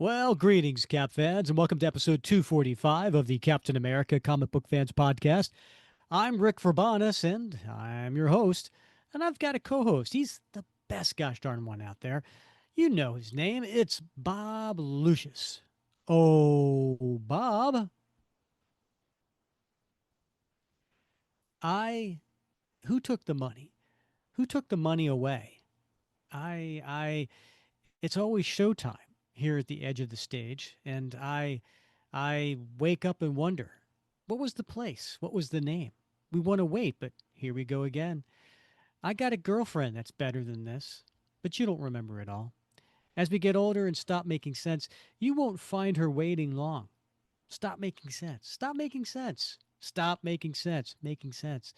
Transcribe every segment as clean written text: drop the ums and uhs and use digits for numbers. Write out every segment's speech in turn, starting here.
Well, greetings, Cap fans, and welcome to episode 245 of the Captain America Comic Book Fans Podcast. I'm Rick Verbanis, and I'm your host, and I've got a co-host. He's the best gosh darn one out there. You know his name. It's Bob Lucius. Oh, Bob, I who took the money? Who took the money away? I it's always showtime here at the edge of the stage, and I wake up and wonder, what was the place? What was the name? We want to wait, but here we go again. I got a girlfriend that's better than this, but you don't remember it all. As we get older and stop making sense, you won't find her waiting long. Stop making sense. Stop making sense. Stop making sense. Making sense.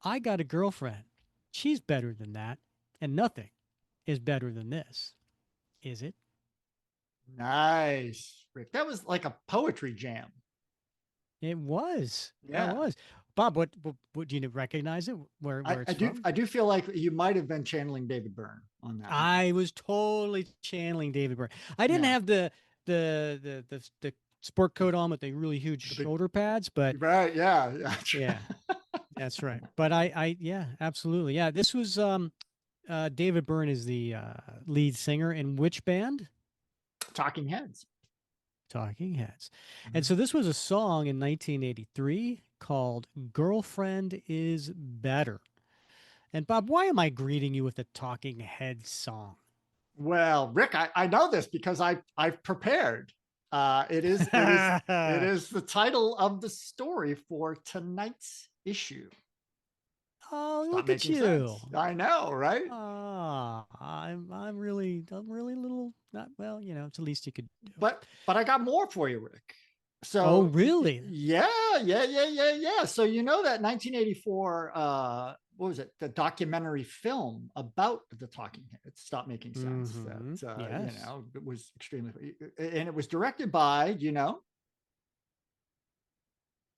I got a girlfriend. She's better than that, and nothing is better than this. Is it? Nice, Rick. That was like a poetry jam. It was. Yeah, it Yeah. was. Bob, what do you recognize it? Where I it's do from? I do feel like you might have been channeling David Byrne on that one. I was totally channeling David Byrne. I didn't Yeah. have the sport coat on with the really huge The big shoulder pads, but right, yeah. yeah, that's right. But I yeah, absolutely. Yeah, this was David Byrne is the lead singer in which band? Talking Heads. Talking Heads. And Mhm. so this was a song in 1983 called Girlfriend is Better. And Bob, why am I greeting you with a Talking Heads song? Well, Rick, I know this because I've prepared. It is the title of the story for tonight's issue. Oh, Stop look at making you. sense. I know, right? Ah, I'm really little not well, it's the least you could do. But I got more for you, Rick. Oh, So really? yeah. So you know that 1984 what was it? The documentary film about the Talking Heads. Stop making sense. Mm-hmm. That Yes. it was extremely, and it was directed by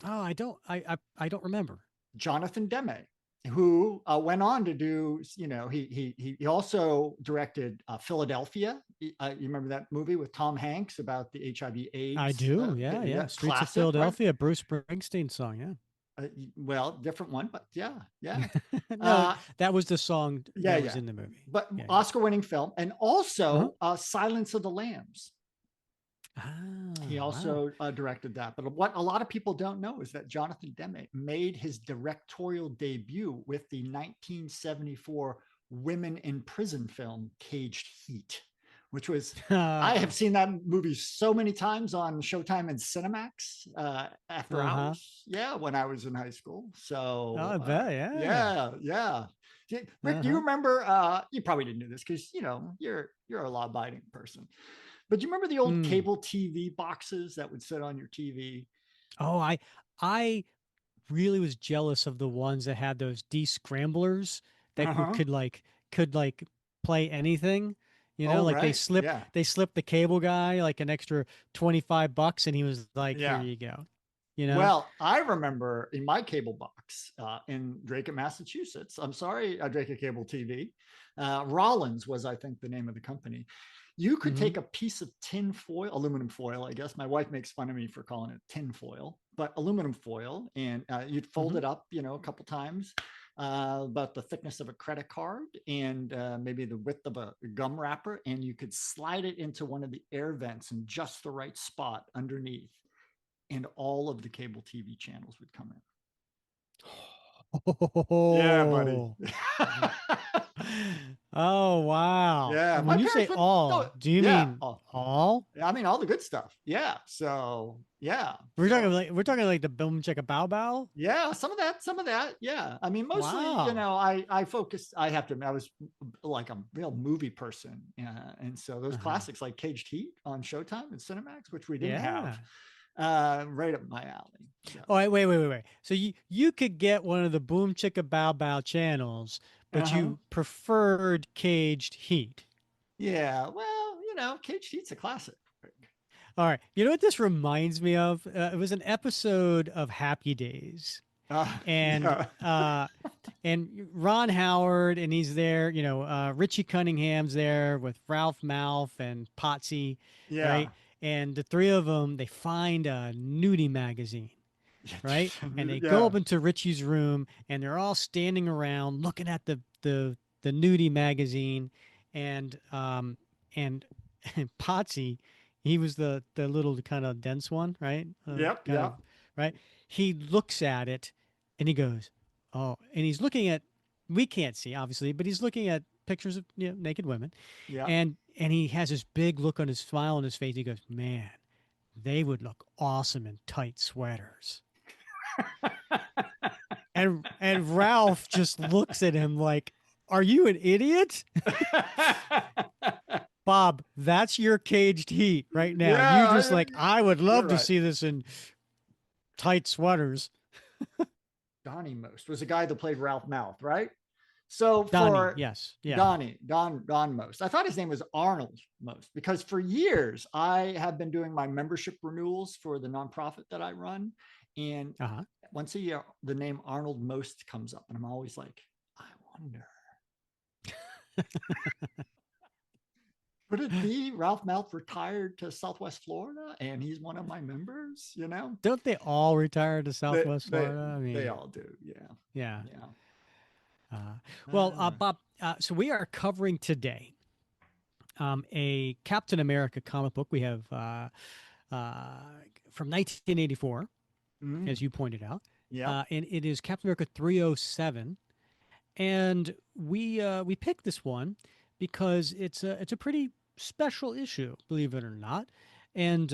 Oh, I don't remember. Jonathan Demme, who went on to do, he also directed Philadelphia. You remember that movie with Tom Hanks about the I HIV/AIDS? do. Yeah, yeah. Streets of Classic, right? Philadelphia, Bruce Springsteen song, yeah. Well, different one, but yeah. No, Uh, that was the song yeah, that was yeah. in the movie. But Yeah, yeah. Oscar-winning film, and Uh-huh. also Silence of the Lambs. He Ah, wow. also directed that. But what a lot of people don't know is that Jonathan Demme made his directorial debut with the 1974 women in prison film Caged Heat, which was, I have seen that movie so many times on Showtime and Cinemax after Uh-huh. hours. Yeah, when I was in high school. Oh, So I bet, yeah. yeah. Rick, do you Uh-huh. remember? You probably didn't do this because you're a law-abiding person. But do you remember the old Mm. cable TV boxes that would sit on your TV? Oh, I really was jealous of the ones that had those descramblers that Uh huh. could like play anything. Oh, Like right. Yeah. they slipped the cable guy like an extra 25 bucks and he was like, here Yeah. you go. You know? Well, I remember in my cable box in Drake, Massachusetts. I'm sorry, Drake Cable TV. Rollins was, I think, the name of the company. You could Mm-hmm. take a piece of tin foil, aluminum foil, I guess. My wife makes fun of me for calling it tin foil, but aluminum foil, and you'd fold Mm-hmm. it up, a couple times, about the thickness of a credit card and maybe the width of a gum wrapper, and you could slide it into one of the air vents in just the right spot underneath, and all of the cable TV channels would come in. Yeah, buddy. Oh. Oh, wow. Yeah, And my when you say parents would. No, all, do you yeah. mean Oh, all? I mean, all the good stuff. Yeah. So, yeah. So, We're talking like the boom chicka bow bow. yeah, some of that. Yeah. I mean, mostly, Wow. I focused, I have to admit, I was like a real movie person. And so those Uh-huh. classics like Caged Heat on Showtime and Cinemax, which we didn't have, Yeah. right up my alley. So, Oh, wait. So you could get one of the Boom Chicka Bow Bow channels, uh but huh. you preferred Caged Heat. Yeah. Well, Caged Heat's a classic. All right. You know what this reminds me of? It was an episode of Happy Days. and Yeah. and Ron Howard, and he's there. Richie Cunningham's there with Ralph Malph and Potsy, Yeah. right? And the three of them, they find a nudie magazine, right? And they go Yeah. up into Richie's room, and they're all standing around looking at the nudie magazine, and and and Potsy, he was the little kind of dense one, right? Yep. Kind of, Yep. right? He looks at it, and he goes, "Oh," and he's looking at. We can't see obviously, but he's looking at pictures of naked women, Yep. and he has this big look on his smile on his face. He goes, "Man, they would look awesome in tight sweaters." And Ralph just looks at him like, "Are you an idiot?" Bob, that's your caged heat right now. You just Yeah, like, "I would you're love to right. see this in tight sweaters." Donnie Most was a guy that played Ralph Mouth, right? So Donnie, for yes. Yeah. Don Most. I thought his name was Arnold Most because for years I have been doing my membership renewals for the nonprofit that I run. And Uh-huh. once a year, the name Arnold Most comes up. And I'm always like, I wonder, could it be Ralph Mouth retired to Southwest Florida and he's one of my members? Don't they all retire to They, Southwest they, Florida? I they mean, all do. Yeah. yeah. Yeah. Uh, Uh, Bob, so we are covering today a Captain America comic book we have uh, from 1984, mm, as you pointed out. yep. And it is Captain America 307. And we picked this one because it's a pretty special issue, believe it or not. And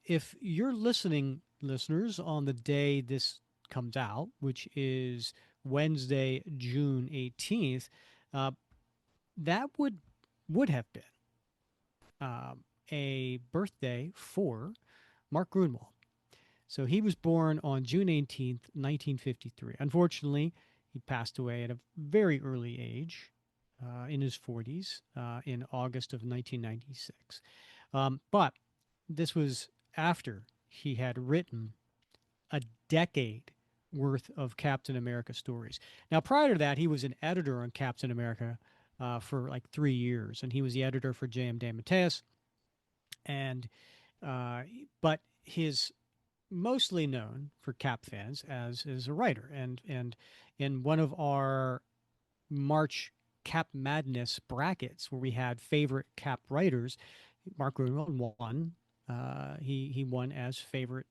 if you're listening, listeners, on the day this comes out, which is Wednesday, June 18th, uh, that would have been a birthday for Mark Gruenwald. So he was born on June 18th, 1953. Unfortunately, he passed away at a very early age, in his 40s, in August of 1996. But this was after he had written a decade worth of Captain America stories. Now, prior to that, he was an editor on Captain America for like 3 years, and he was the editor for J.M. DeMatteis. And uh, but his mostly known for Cap fans as a writer, and in one of our March Cap Madness brackets where we had favorite Cap writers, Mark Gruenwald won. He won as favorite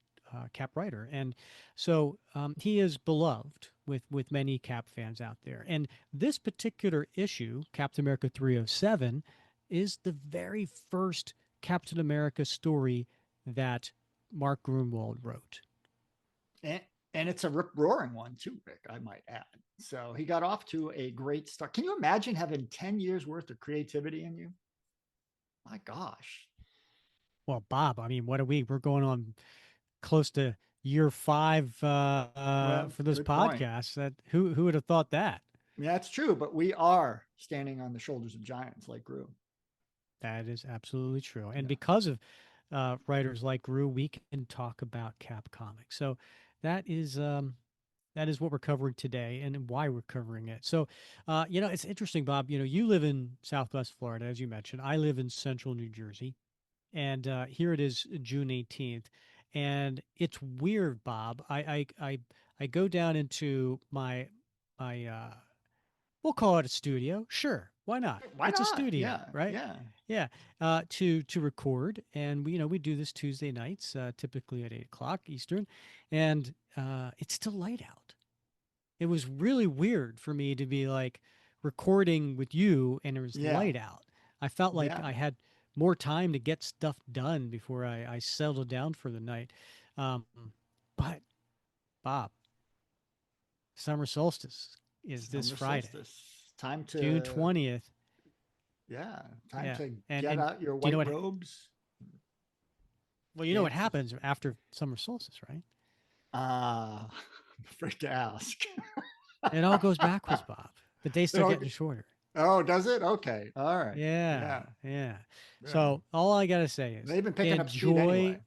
Cap writer, and so he is beloved with many Cap fans out there. And this particular issue, Captain America 307, is the very first Captain America story that Mark Gruenwald wrote. And, and it's a rip roaring one too, Rick, I might add. So he got off to a great start. Can you imagine having 10 years worth of creativity in you? My gosh. Well, Bob, I mean, what are we? We're going on close to year five Well, for this good point. podcast. That who would have thought that? Yeah, that's true, but we are standing on the shoulders of giants like Gru. That is absolutely true. And Yeah. because of writers like Gru, we can talk about Cap Comics. So that is that is what we're covering today and why we're covering it. So, it's interesting, Bob. You live in Southwest Florida, as you mentioned. I live in Central New Jersey, and here it is, June 18th, and it's weird, Bob. I go down into my we'll call it a studio. Sure, why not? Why It's a not? studio, Yeah. right? Yeah. Yeah, to record, and we do this Tuesday nights, typically at 8 o'clock Eastern, and it's still light out. It was really weird for me to be like recording with you, and it was Yeah. light out. I felt like Yeah. I had more time to get stuff done before I settled down for the night. Um, but Bob, summer solstice is this Summer Friday, solstice. Time June to, 20th. yeah, time Yeah, to get and out your do you know white what? robes, Well, you know what dance. happens after summer solstice, right? I'm afraid to ask. It all goes backwards, Bob. The days start It'll, getting shorter. oh, does it? Okay. All right. Yeah, Yeah. yeah. Yeah. So all I gotta say is They've been picking up speed anyway. enjoy.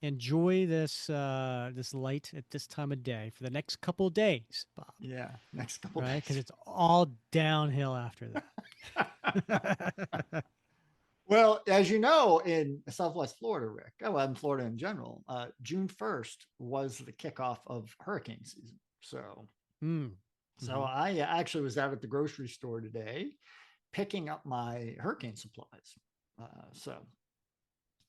enjoy this light at this time of day for the next couple of days, Bob. Yeah, next couple Right? Because days. it's all downhill after that. Well, as you know, in Southwest Florida, Rick, oh, well, in Florida in general, June 1st was the kickoff of hurricane season. So, Mm. so Hmm. I actually was out at the grocery store today picking up my hurricane supplies. So,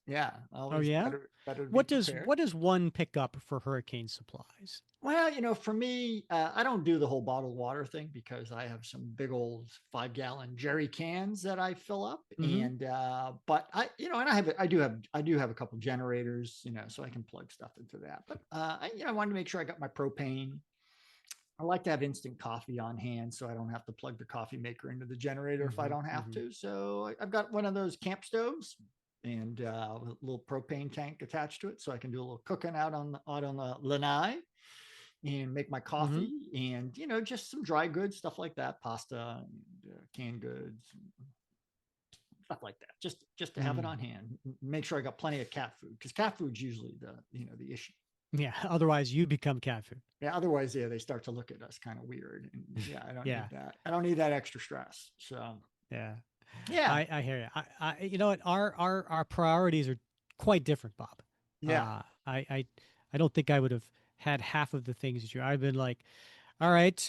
yeah, Oh always yeah. better to be prepared. What does one pick up for hurricane supplies? Well, for me, I don't do the whole bottled water thing because I have some big old 5-gallon jerry cans that I fill up, Mm-hmm. and but and I do have a couple generators, so I can plug stuff into that. But I wanted to make sure I got my propane. I like to have instant coffee on hand, so I don't have to plug the coffee maker into the generator if I Mm-hmm. don't have Mm-hmm. to. So I've got one of those camp stoves and a little propane tank attached to it, so I can do a little cooking out on the lanai and make my Mm-hmm. coffee and just some dry goods, stuff like that, pasta and canned goods, stuff like that, just to have it Mm. on hand. Make sure I got plenty of cat food because cat food's usually the issue. Yeah. Otherwise, you become cat food. Yeah, otherwise, yeah, they start to look at us kind of weird, and yeah, I don't Yeah. need that. I don't need that extra stress. So Yeah. yeah, I hear you. You know what? Our priorities are quite different, Bob. yeah, Uh, I, I, I don't think I would have had half of the things that you. I've been like, all right,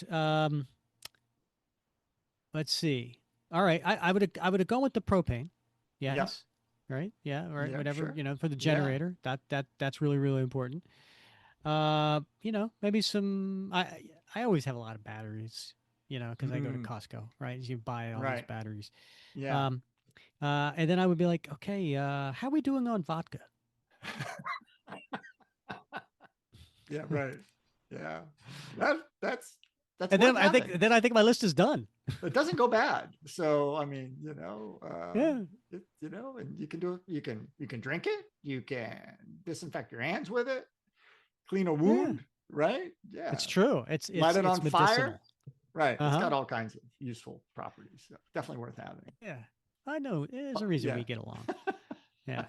let's see. All right, I would have gone with the propane. yep, Yes. Right. Yeah. Right. yep, Whatever. sure, For the yeah, generator. That's really really important. Maybe some. I always have a lot of batteries. Because I go to mm, Costco. Right. You buy all these right, batteries. yeah. Um, and then I would be like, okay, how are we doing on vodka? Yeah, right. Yeah. That that's that's And worth then having. I think my list is done. It doesn't go bad. So I mean, Yeah. and you can do it. You can drink it. You can disinfect your hands with it. Clean a Yeah. wound, right? Yeah. It's true. Light it It's on fire. medicinal. Right. It's Uh-huh. got all kinds of useful properties. So definitely worth having. Yeah. I know. There's a But, reason yeah. we get along. Yeah.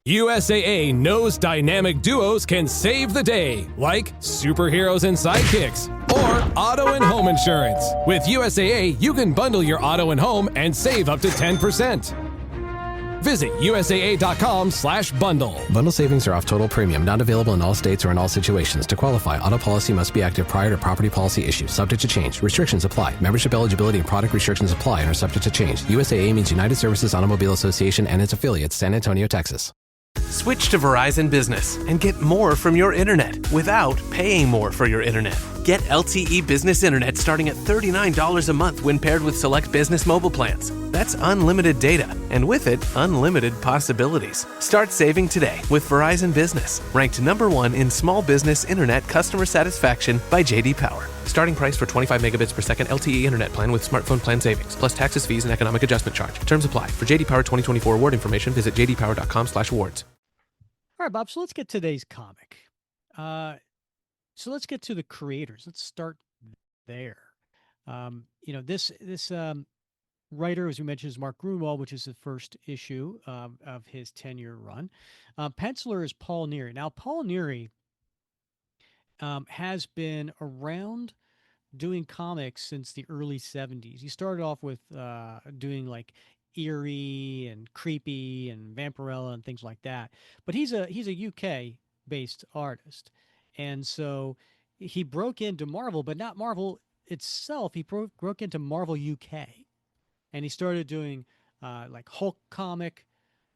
USAA knows dynamic duos can save the day, like superheroes and sidekicks, or auto and home insurance. With USAA, you can bundle your auto and home and save up to 10%. Visit USAA.com/bundle. Bundle savings are off total premium, not available in all states or in all situations. To qualify, auto policy must be active prior to property policy issue, subject to change. Restrictions apply. Membership eligibility and product restrictions apply and are subject to change. USAA means United Services Automobile Association and its affiliates, San Antonio, Texas. Switch to Verizon Business and get more from your internet without paying more for your internet. Get LTE Business Internet starting at $39 a month when paired with select business mobile plans. That's unlimited data, and with it, unlimited possibilities. Start saving today with Verizon Business, ranked #1 in small business internet customer satisfaction by J.D. Power. Starting price for 25 megabits per second LTE internet plan with smartphone plan savings, plus taxes, fees, and economic adjustment charge. Terms apply. For J.D. Power 2024 award information, visit jdpower.com/awards. All right, Bob. So let's get today's comic. So let's get to the creators. Let's start there. This writer, as we mentioned, is Mark Gruenwald, which is the first issue of his 10-year run. Penciler is Paul Neary. Now, Paul Neary has been around doing comics since the early 70s. He started off with doing like eerie and creepy and vampirella and things like that. But he's a UK based artist. And so he broke into Marvel, but not Marvel itself. He broke into Marvel UK. And he started doing like Hulk comic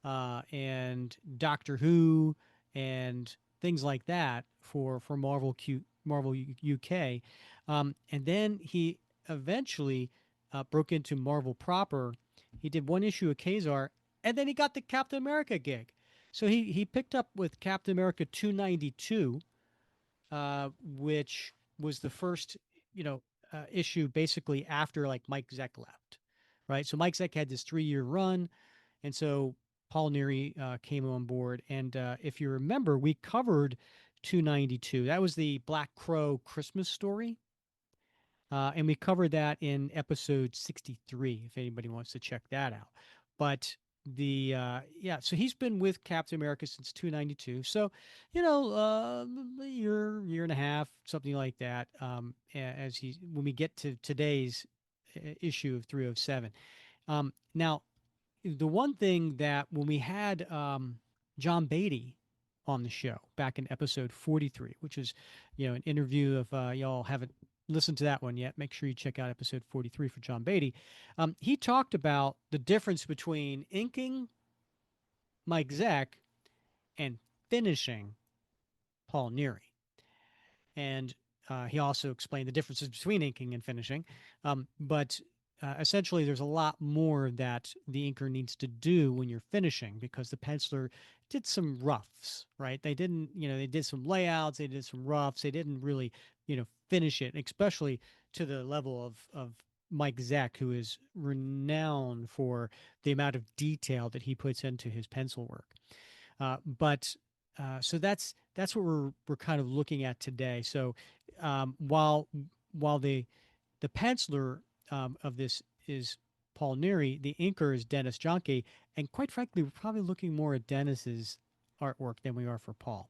and Doctor Who and things like that for Marvel UK, and then he eventually broke into Marvel proper. He did one issue of Kazar, and then he got the Captain America gig. So he picked up with Captain America 292, which was the first issue basically after like Mike Zeck left, right? So Mike Zeck had this 3-year run, and so Paul Neary came on board. And if you remember, we covered 292. That was the Black Crow Christmas story. And we covered that in episode 63, if anybody wants to check that out. But so he's been with Captain America since 292. So, a year and a half, something like that. As when we get to today's issue of 307. Now, the one thing that when we had John Beatty on the show back in episode 43, which is, an interview of y'all haven't listened to that one yet, make sure you check out episode 43 for John Beatty. He talked about the difference between inking Mike Zeck and finishing Paul Neary. And he also explained the differences between inking and finishing. But essentially, there's a lot more that the inker needs to do when you're finishing because the penciler did some roughs, right? They didn't, they did some layouts, they did some roughs, they didn't really, finish it, especially to the level of Mike Zeck, who is renowned for the amount of detail that he puts into his pencil work. So that's what we're kind of looking at today. So while the penciler of this is Paul Neary, the inker is Dennis Jonke, and quite frankly, we're probably looking more at Dennis's artwork than we are for Paul.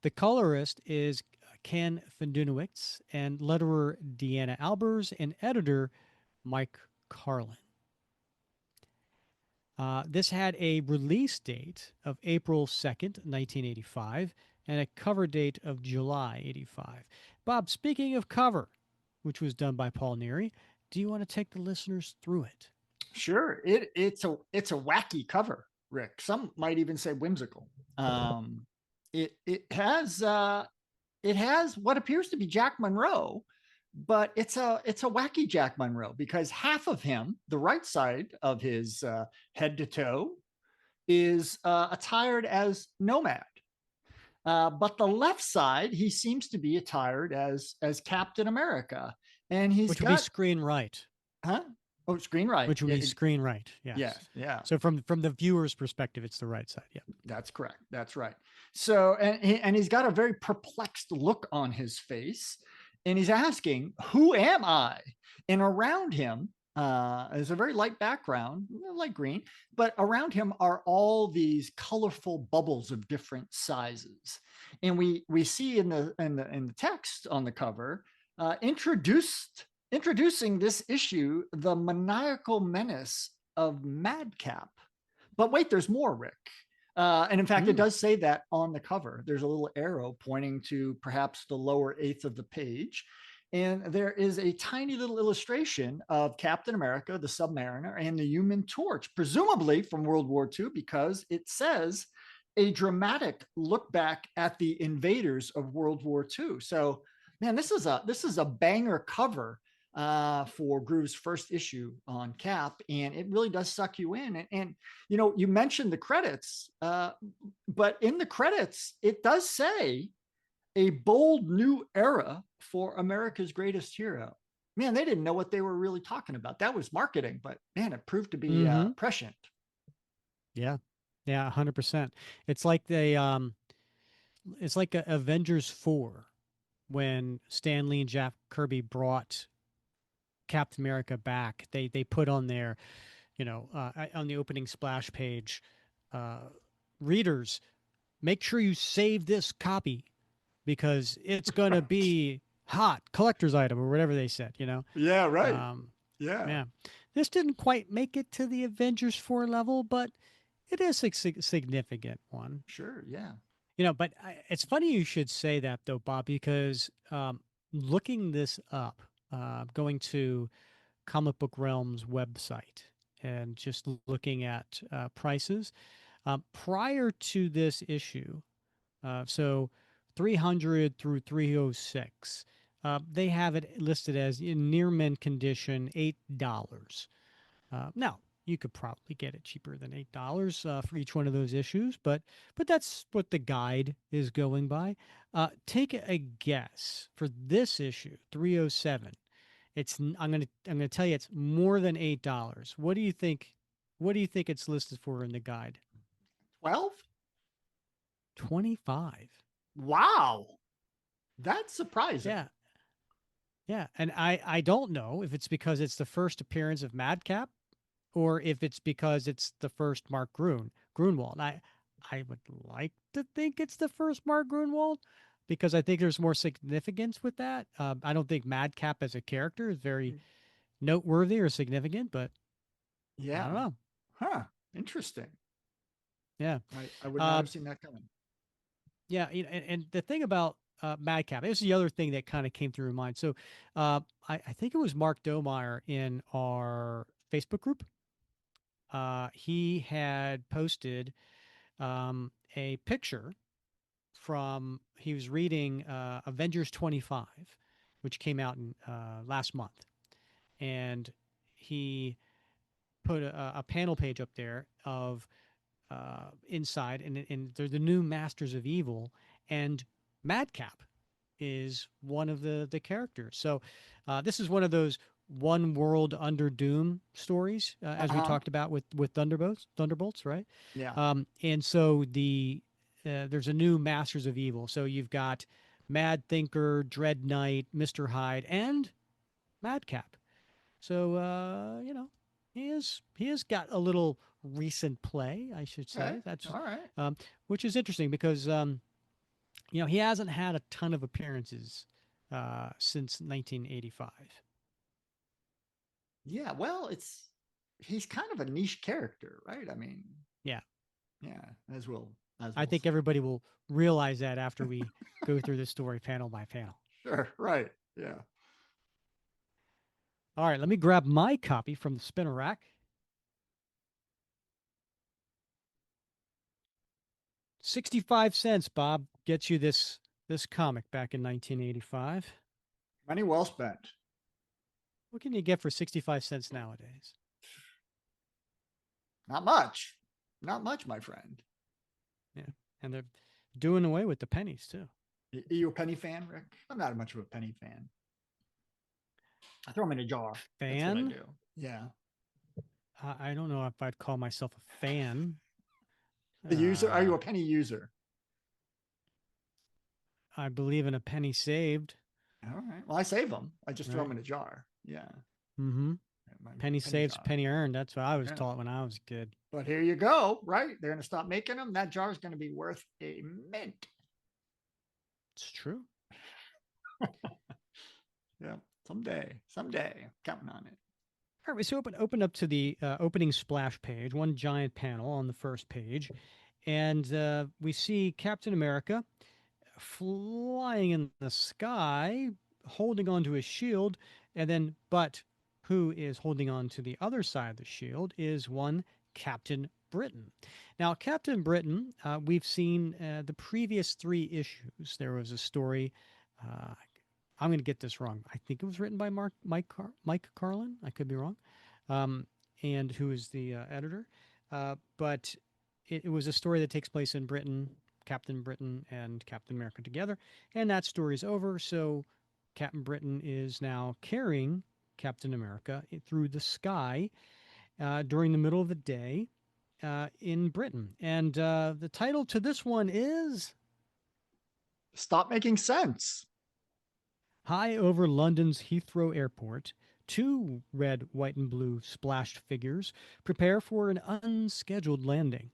The colorist is Ken Fendunowicz, and letterer Deanna Albers, and editor Mike Carlin. This had a release date of April 2nd, 1985, and a cover date of July 85. Bob, speaking of cover, which was done by Paul Neary, do you want to take the listeners through it? Sure. It's a wacky cover, Rick. Some might even say whimsical. It has what appears to be Jack Monroe, but it's a wacky Jack Monroe because half of him, the right side of his head to toe, is attired as Nomad. But the left side, he seems to be attired as Captain America, and which would be screen right, huh? Oh, screen right, which would be screen right. Yes. Yeah. So from the viewer's perspective, it's the right side. Yeah, that's correct. That's right. So and he's got a very perplexed look on his face, and he's asking, "Who am I?" And around him is a very light background, light green, but around him are all these colorful bubbles of different sizes. And we see in the text on the cover, introducing this issue, the maniacal menace of Madcap. But wait, there's more, Rick. And in fact, it does say that on the cover. There's a little arrow pointing to perhaps the lower eighth of the page. And there is a tiny little illustration of Captain America, the Submariner, and the Human Torch, presumably from World War II, because it says a dramatic look back at the invaders of World War II. So, man, this is a banger cover for Gru's first issue on Cap, and it really does suck you in. And you mentioned the credits, but in the credits, it does say a bold new era for America's greatest hero. Man, they didn't know what they were really talking about. That was marketing, but man, it proved to be prescient. Yeah, 100%. It's like it's like Avengers 4 when Stan Lee and Jack Kirby brought Captain America back. They put on their, on the opening splash page, readers, make sure you save this copy because it's going to be hot collector's item or whatever they said, Yeah, right. Yeah. This didn't quite make it to the Avengers 4 level, but it is a significant one. Sure, yeah. But it's funny you should say that, though, Bob, because looking this up, going to Comic Book Realm's website and just looking at prices, prior to this issue, so 300 through 306, they have it listed as in near mint condition, $8. Now, you could probably get it cheaper than $8 for each one of those issues, but that's what the guide is going by. Take a guess for this issue, 307. I'm gonna tell you it's more than $8. What do you think? What do you think it's listed for in the guide? 12? 25. Wow. That's surprising. Yeah. Yeah. And I don't know if it's because it's the first appearance of Madcap or if it's because it's the first Mark Gruenwald. I would like to think it's the first Mark Gruenwald because I think there's more significance with that. I don't think Madcap as a character is very noteworthy or significant, but I Yeah. don't know. Huh. Interesting. Yeah. I would not Uh, have seen that coming. yeah. And the thing about Madcap, this is the other thing that kind of came through my mind. So I think it was Mark Domeyer in our Facebook group. He had posted a picture from, he was reading Avengers 25, which came out in last month. And he put a panel page up there of inside, and they're the new Masters of Evil, and Madcap is one of the characters. So this is one of those one world under doom stories, as we Uh-huh. talked about with Thunderbolts, right? Yeah. And so there's a new Masters of Evil. So you've got Mad Thinker, Dread Knight, Mr. Hyde, and Madcap. So he has got a little recent play, I should Okay. say. That's All right. which is interesting because he hasn't had a ton of appearances since 1985. Yeah. Well, he's kind of a niche character, right? I mean, Yeah, yeah, as I we'll think see. everybody will realize that after we go through this story panel by panel. Sure. Right. Yeah. All right, let me grab my copy from the spinner rack. 65 cents, Bob, gets you this comic back in 1985. Money well spent. What can you get for 65 cents nowadays? Not much. Not much, my friend. Yeah, and they're doing away with the pennies too. Are you a penny fan, Rick? I'm not much of a penny fan. I throw them in a jar. That's what I Fan? do. Yeah. I don't know if I'd call myself a fan. The user? Are you a penny user? I believe in a penny saved. All right. Well, I save them. I just throw Right. them in a jar. Yeah. Mm-hmm. My Penny saves, jar. penny earned. That's what I was Yeah. taught when I was a kid. But here you go. Right. They're going to stop making them. That jar is going to be worth a mint. It's true. Yeah. Someday. Counting on it. All right, so open up to the opening splash page, one giant panel on the first page, and we see Captain America flying in the sky, holding onto his shield, and then, but who is holding on to the other side of the shield is one Captain Britain. Now, Captain Britain, we've seen the previous 3 issues. There was a story. I'm going to get this wrong. I think it was written by Mike Carlin. I could be wrong. And who is the editor. But it was a story that takes place in Britain, Captain Britain and Captain America together. And that story is over. So Captain Britain is now carrying Captain America through the sky during the middle of the day in Britain. And the title to this one is Stop making sense. High over London's Heathrow Airport, 2 red, white, and blue splashed figures prepare for an unscheduled landing.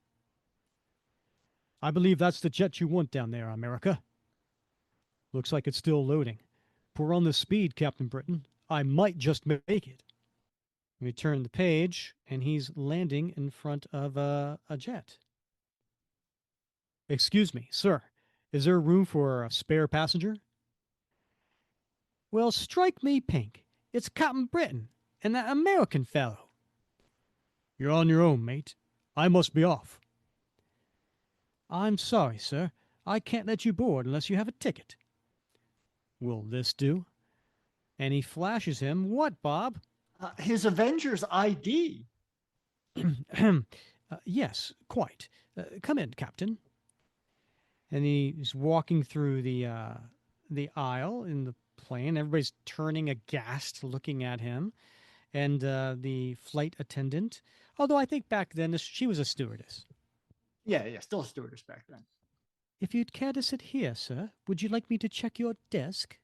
I believe that's the jet you want down there, America. Looks like it's still loading. Pour on the speed, Captain Britain. I might just make it. We turn the page, and he's landing in front of a jet. Excuse me, sir. Is there room for a spare passenger? Well, strike me pink. It's Captain Britain and that American fellow. You're on your own, mate. I must be off. I'm sorry, sir. I can't let you board unless you have a ticket. Will this do? And he flashes him what, Bob? His Avengers ID. Yes, quite. Come in, Captain. And he's walking through the aisle in the plane. Everybody's turning aghast, looking at him. And the flight attendant, although I think back then she was a stewardess. Yeah. Still a stewardess back then. If you'd care to sit here, sir, would you like me to check your desk?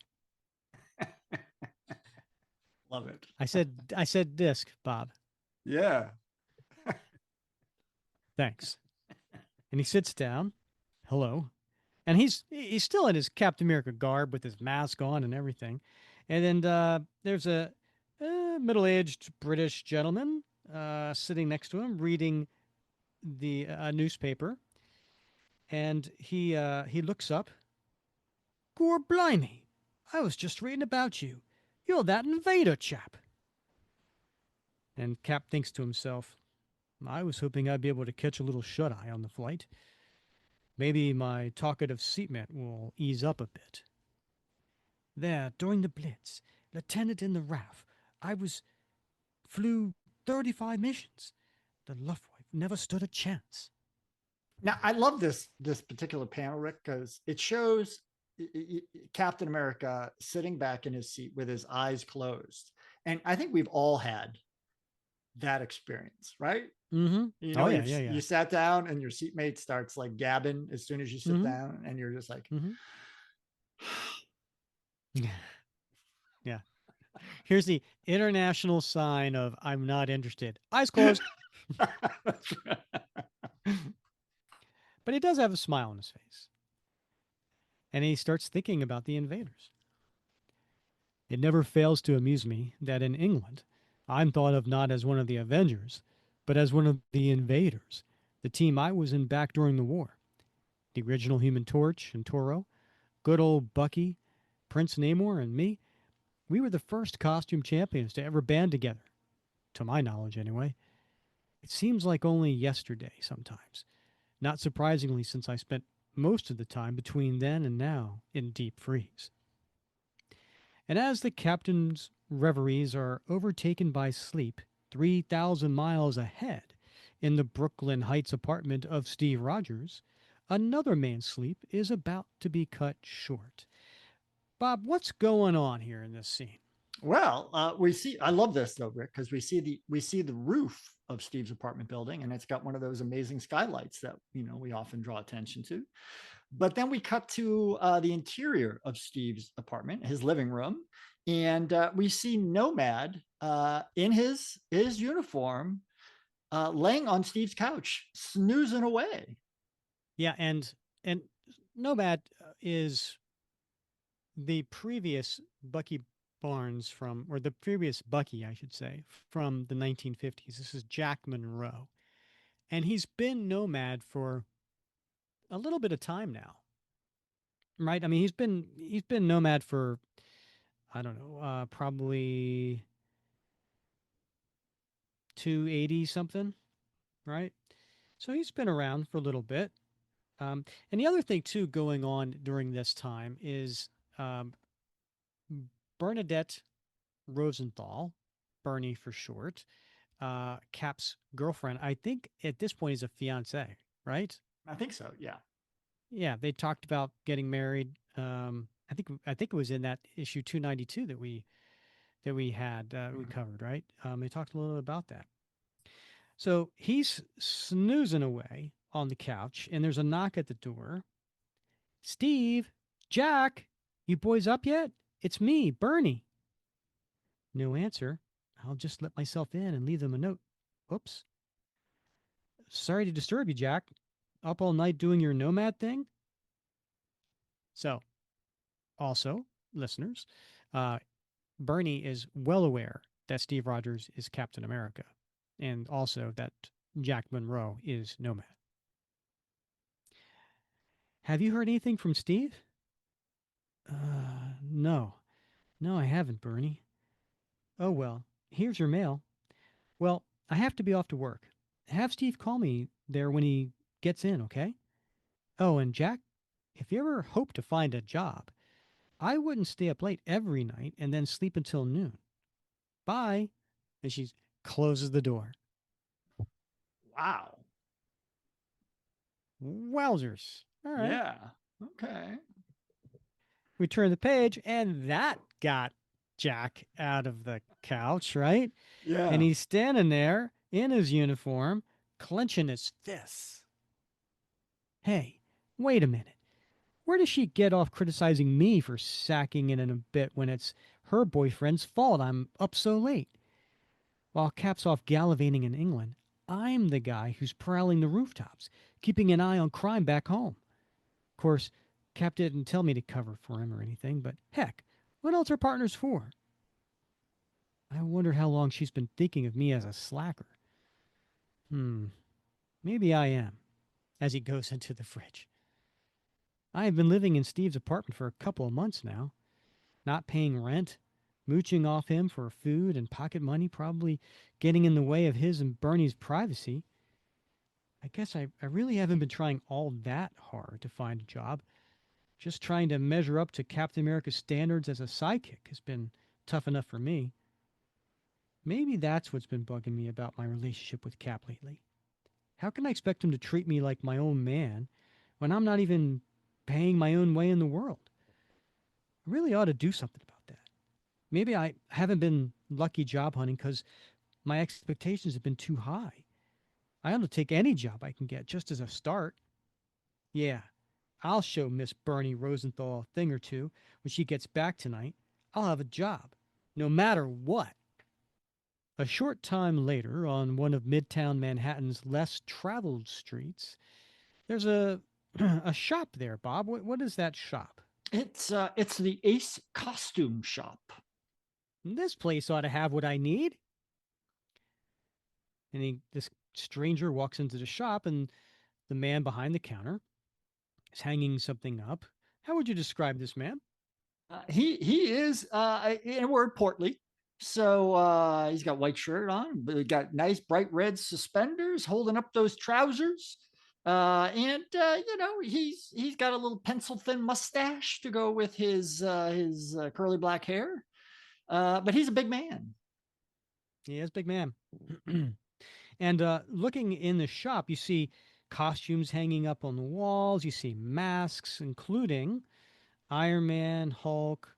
Love it. I said disc, Bob. Yeah. Thanks. And he sits down. Hello. And he's still in his Captain America garb with his mask on and everything. And then there's a middle-aged British gentleman sitting next to him reading the newspaper. And he looks up. Gor blimey, I was just reading about you. You're that invader chap. And Cap thinks to himself, I was hoping I'd be able to catch a little shut-eye on the flight. Maybe my talkative seatmate will ease up a bit. There, during the Blitz, Lieutenant in the RAF, flew 35 missions. The Luftwaffe never stood a chance. Now, I love this particular panel, Rick, because it shows Captain America sitting back in his seat with his eyes closed. And I think we've all had that experience, right? Mm-hmm. You know, yeah. You sat down and your seatmate starts like gabbing as soon as you sit down, and you're just like, yeah. Here's the international sign of I'm not interested. Eyes closed. But he does have a smile on his face. And he starts thinking about the invaders. It never fails to amuse me that in England, I'm thought of not as one of the Avengers, but as one of the invaders, the team I was in back during the war. The original Human Torch and Toro, good old Bucky, Prince Namor, and me, we were the first costume champions to ever band together. To my knowledge, anyway. It seems like only yesterday sometimes. Not surprisingly, since I spent most of the time between then and now in deep freeze. And as the captain's reveries are overtaken by sleep 3,000 miles ahead in the Brooklyn Heights apartment of Steve Rogers, another man's sleep is about to be cut short. Bob, what's going on here in this scene? Well, we see. I love this though, Rick, because we see the roof of Steve's apartment building, and it's got one of those amazing skylights that we often draw attention to. But then we cut to the interior of Steve's apartment, his living room, and we see Nomad in his uniform, laying on Steve's couch, snoozing away. Yeah, and Nomad is the previous Bucky Barnes or the previous Bucky, I should say, from the 1950s. This is Jack Monroe. And he's been Nomad for a little bit of time now. Right? I mean, he's been Nomad for, I don't know, probably 280 something, right? So he's been around for a little bit. And the other thing, too, going on during this time is Bernadette Rosenthal, Bernie for short, Cap's girlfriend. I think at this point is a fiance, right? I think so. Yeah. Yeah, they talked about getting married. I think it was in that issue 292 that we had we covered, right? They talked a little bit about that. So he's snoozing away on the couch, and there's a knock at the door. Steve, Jack, you boys up yet? It's me, Bernie. No answer. I'll just let myself in and leave them a note. Oops. Sorry to disturb you, Jack. Up all night doing your Nomad thing? So, also, listeners, Bernie is well aware that Steve Rogers is Captain America, and also that Jack Monroe is Nomad. Have you heard anything from Steve? No. No, I haven't, Bernie. Oh, well, here's your mail. Well, I have to be off to work. Have Steve call me there when he gets in, okay? Oh, and Jack, if you ever hope to find a job, I wouldn't stay up late every night and then sleep until noon. Bye. And she closes the door. Wow. Wowzers. All right. Yeah. Okay. We turn the page, and that got Jack out of the couch, right? Yeah. And he's standing there in his uniform, clenching his fists. Hey, wait a minute. Where does she get off criticizing me for sacking in a bit when it's her boyfriend's fault I'm up so late? While Cap's off gallivanting in England, I'm the guy who's prowling the rooftops, keeping an eye on crime back home. Of course, Cap didn't tell me to cover for him or anything, but heck, what else are partners for? I wonder how long she's been thinking of me as a slacker. Maybe I am, as he goes into the fridge. I have been living in Steve's apartment for a couple of months now, not paying rent, mooching off him for food and pocket money, probably getting in the way of his and Bernie's privacy. I guess I really haven't been trying all that hard to find a job. Just trying to measure up to Captain America's standards as a sidekick has been tough enough for me. Maybe that's what's been bugging me about my relationship with Cap lately. How can I expect him to treat me like my own man when I'm not even paying my own way in the world? I really ought to do something about that. Maybe I haven't been lucky job hunting because my expectations have been too high. I ought to take any job I can get just as a start. Yeah, I'll show Miss Bernie Rosenthal a thing or two when she gets back tonight. I'll have a job, no matter what. A short time later, on one of Midtown Manhattan's less traveled streets, there's a a shop there, Bob. What is that shop? It's the Ace Costume Shop. This place ought to have what I need. And this stranger walks into the shop, and the man behind the counter is hanging something up. How would you describe this man? He is, in a word, portly. So he's got white shirt on, but he got nice bright red suspenders, holding up those trousers. And he's got a little pencil thin mustache to go with his curly black hair. But he's a big man. He is a big man. And looking in the shop, you see costumes hanging up on the walls. You see masks, including Iron Man, Hulk.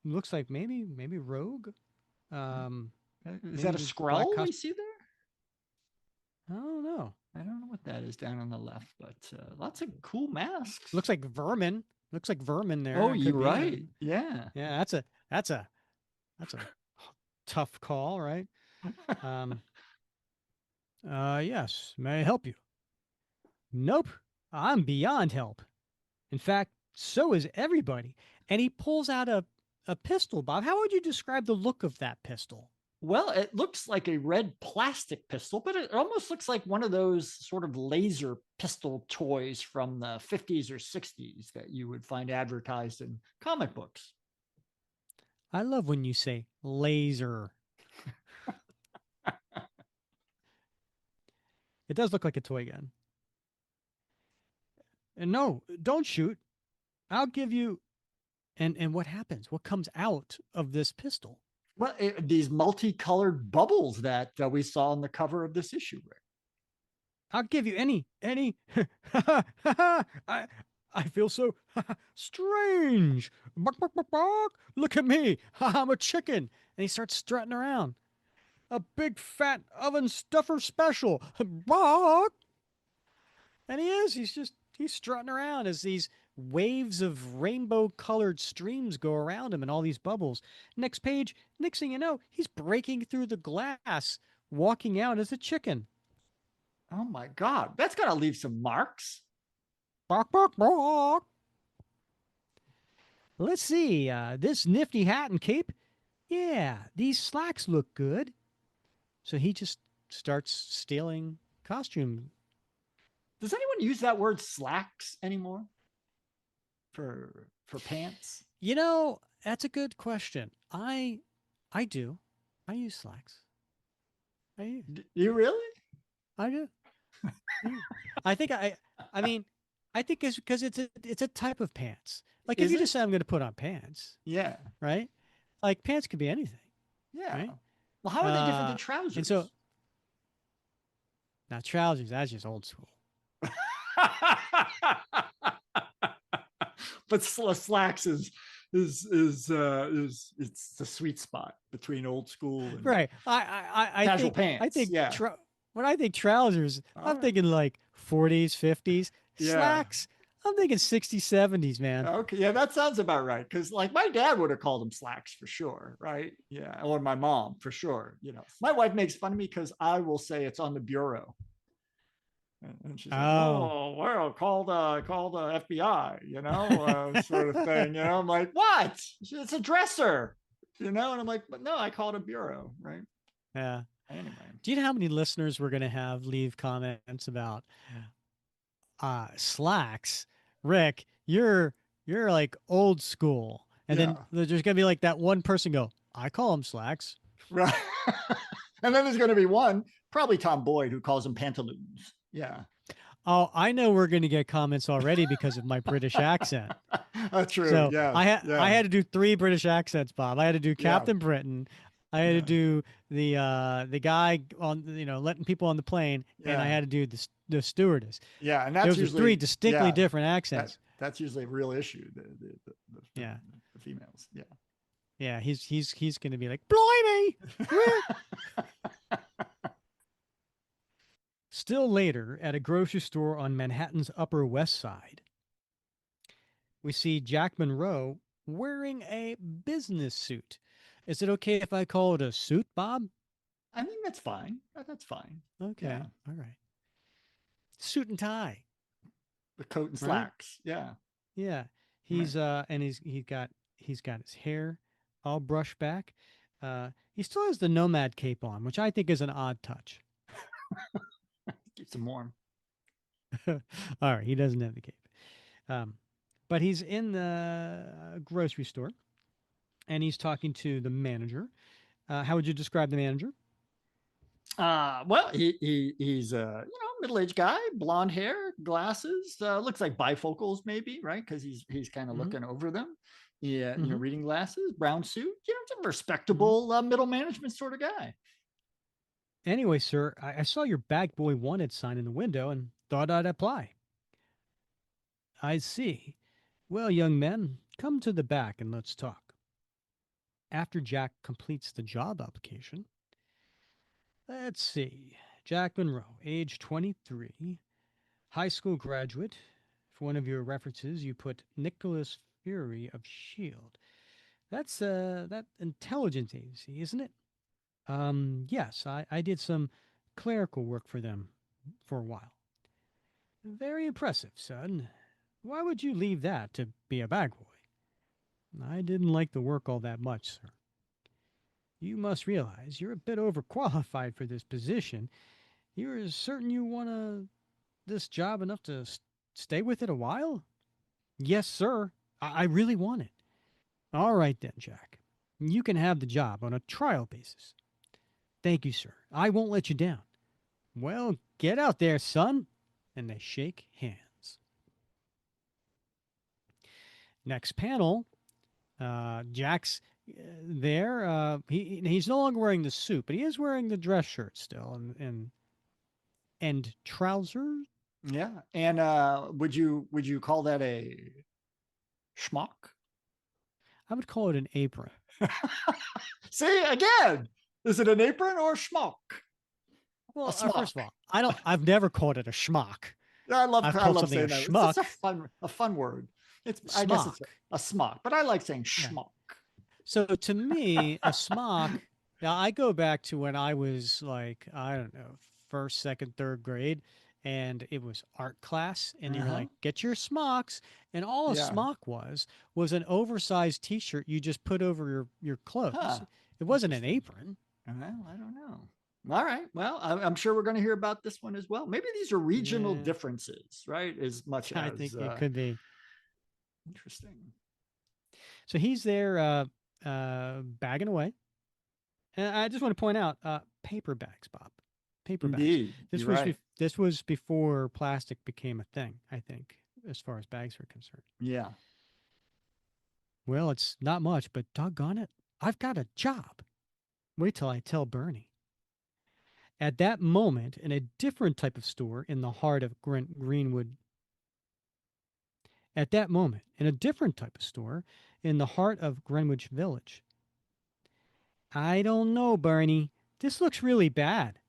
Looks like maybe Rogue. Is that a Skrull we see there? I don't know. I don't know what that is down on the left, but lots of cool masks. Looks like Vermin. Looks like Vermin there. Oh, you're right. Yeah. Yeah, that's a tough call, right? Yes. May I help you? Nope. I'm beyond help. In fact, so is everybody. And he pulls out a pistol, Bob. How would you describe the look of that pistol? Well, it looks like a red plastic pistol, but it almost looks like one of those sort of laser pistol toys from the 50s or 60s that you would find advertised in comic books. I love when you say laser. It does look like a toy gun. And no, don't shoot. I'll give you... And what happens? What comes out of this pistol? Well, these multicolored bubbles that we saw on the cover of this issue, Rick. I'll give you any. I feel so strange. Bark, bark, bark, bark. Look at me. I'm a chicken. And he starts strutting around. A big fat oven stuffer special. Bark. And he is. He's strutting around as these waves of rainbow-colored streams go around him and all these bubbles. Next page, next thing you know, he's breaking through the glass, walking out as a chicken. Oh my God, that's got to leave some marks. Bark, bark, bark. Let's see, this nifty hat and cape. Yeah, these slacks look good. So he just starts stealing costume. Does anyone use that word slacks anymore? For pants? You know, that's a good question. I do. I use slacks. You really? I do. I think I think it's because it's a type of pants. Like if you just say I'm going to put on pants. Yeah. Right? Like pants could be anything. Yeah. Right? Well, how are they different than trousers? And so now trousers, that's just old school. But slacks is it's the sweet spot between old school and right. I casual think, pants. I think yeah. when I think trousers, I'm thinking like 40s, 50s. Yeah. Slacks, I'm thinking 60s, 70s, man. Okay, yeah, that sounds about right. Because like my dad would have called them slacks for sure, right? Yeah, or my mom for sure. My wife makes fun of me because I will say it's on the bureau, and she's like, Oh, "Oh, well, call the FBI," sort of thing. I'm like, "What? It's a dresser," and I'm like, "But no, I call it a bureau, right?" yeah. Anyway, Do you know how many listeners we're going to have leave comments about slacks? Rick, you're like old school. And then yeah, there's going to be like that one person go, I call them slacks. right. And then there's going to be one, probably Tom Boyd, who calls them pantaloons. Yeah. Oh, I know we're going to get comments already because of my British accent. That's true. So Yes. I Yeah. had to do 3 British accents, Bob. I had to do Yeah. Captain Britain. I had to Yeah. do the guy on letting people on the plane, and I Yeah. had to do the stewardess. Yeah. And that's Those are 3 usually, distinctly yeah, different accents. that's usually a real issue. Yeah. The females. Yeah. Yeah, he's going to be like, "Blimey!" Still later, at a grocery store on Manhattan's Upper West Side, we see Jack Monroe wearing a business suit. Is it okay if I call it a suit, Bob? I think that's fine. That's fine. Okay, Yeah. all right. Suit and tie, The coat and right? slacks. Yeah. Yeah. Right. And he's got his hair all brushed back. He still has the Nomad cape on, which I think is an odd touch. Keeps them warm. All right, he doesn't have the cape. Um, but he's in the grocery store and he's talking to the manager. How would you describe the manager? Well, he's a middle-aged guy, blonde hair, glasses, looks like bifocals maybe, right? Because he's kind of Mm-hmm. looking over them. Yeah, Mm-hmm. reading glasses, brown suit. It's a Mm-hmm. respectable middle management sort of guy. Anyway, sir, I saw your bag boy wanted sign in the window and thought I'd apply. I see. Well, young man, come to the back and let's talk. After Jack completes the job application, let's see. Jack Monroe, age 23, high school graduate. For one of your references, you put Nicholas Fury of Shield. That's that intelligence agency, isn't it? Yes, I did some clerical work for them for a while. Very impressive, son. Why would you leave that to be a bag boy? I didn't like the work all that much, sir. You must realize you're a bit overqualified for this position. You're certain you want this job enough to stay with it a while? Yes, sir. I really want it. All right then, Jack. You can have the job on a trial basis. Thank you, sir. I won't let you down. Well, get out there, son. And they shake hands. Next panel, Jack's there. He's no longer wearing the suit, but he is wearing the dress shirt still and trousers. Yeah. And would you call that a schmuck? I would call it an apron. See, again, is it an apron or a schmuck? Well, A smock. first of all, I've never called it a schmuck. Yeah, I I've called love something a saying that. schmuck. It's a fun word. I guess it's Smock. a smock, but I like saying Yeah. schmuck. So to me, a smock. Now I go back to when I was like, I don't know, first, second, third grade, and it was art class, and you're like, get your smocks, and all a Yeah. smock was an oversized T-shirt you just put over your clothes. Huh. It wasn't an apron. Well, I don't know. All right. Well, I'm sure we're going to hear about this one as well. Maybe these are regional Yeah. differences, right? As much as I think it could be. interesting. So he's there bagging away. And I just want to point out paper bags, Bob. Paper bags. Indeed. This You're was right. this was before plastic became a thing, I think, as far as bags are concerned. Yeah. Well, it's not much, but doggone it, I've got a job. Wait till I tell Bernie. At that moment, in a different type of store in the heart of Greenwood. At that moment, in a different type of store in the heart of Greenwich Village. I don't know, Bernie. This looks really bad.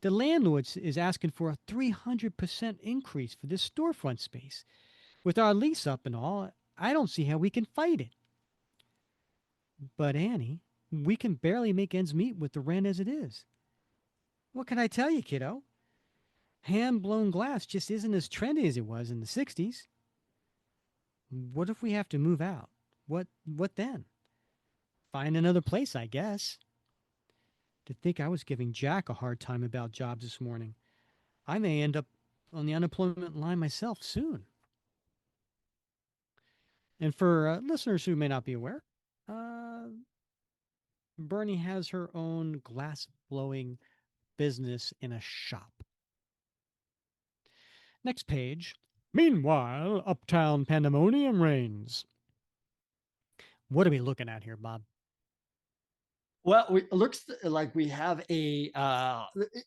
The landlord is asking for a 300% increase for this storefront space. With our lease up and all, I don't see how we can fight it. But Annie, we can barely make ends meet with the rent as it is. What can I tell you, kiddo? Hand-blown glass just isn't as trendy as it was in the 60s. What if we have to move out? What then? Find another place, I guess. To think I was giving Jack a hard time about jobs this morning. I may end up on the unemployment line myself soon. And for listeners who may not be aware, Bernie has her own glass blowing business in a shop. Next page. Meanwhile, uptown pandemonium reigns. What are we looking at here, Bob? Well, it looks like we have in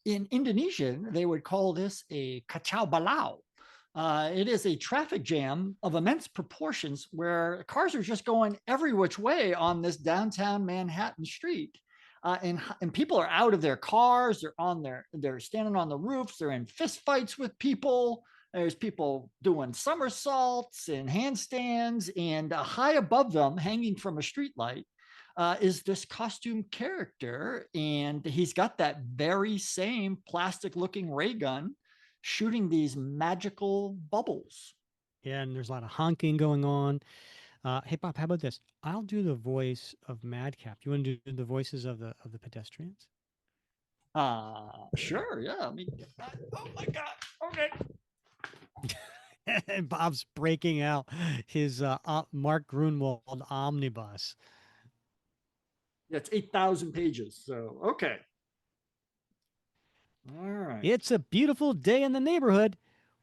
Indonesian, they would call this a kacau balau. It is a traffic jam of immense proportions where cars are just going every which way on this downtown Manhattan street. And people are out of their cars. They're standing on the roofs. They're in fist fights with people. There's people doing somersaults and handstands, and high above them, hanging from a streetlight, is this costume character. And he's got that very same plastic looking ray gun shooting these magical bubbles. Yeah, and there's a lot of honking going on. Hey, Bob, how about this? I'll do the voice of Madcap. You want to do the voices of the pedestrians? Sure. Yeah. Let me get that. Oh my God. Okay. And Bob's breaking out his Mark Gruenwald omnibus. Yeah, it's 8,000 pages. So, okay. All right. It's a beautiful day in the neighborhood.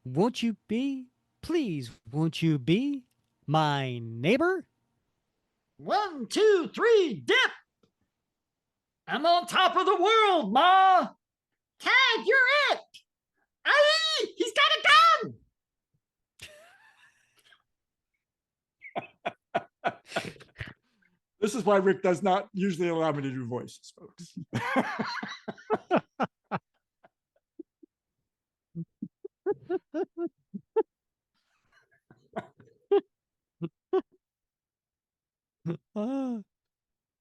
Won't you be, please, won't you be my neighbor? 1, 2, 3, dip. I'm on top of the world, Ma. Tad, you're it. Aye, he's got a gun. This is why Rick does not usually allow me to do voices, folks.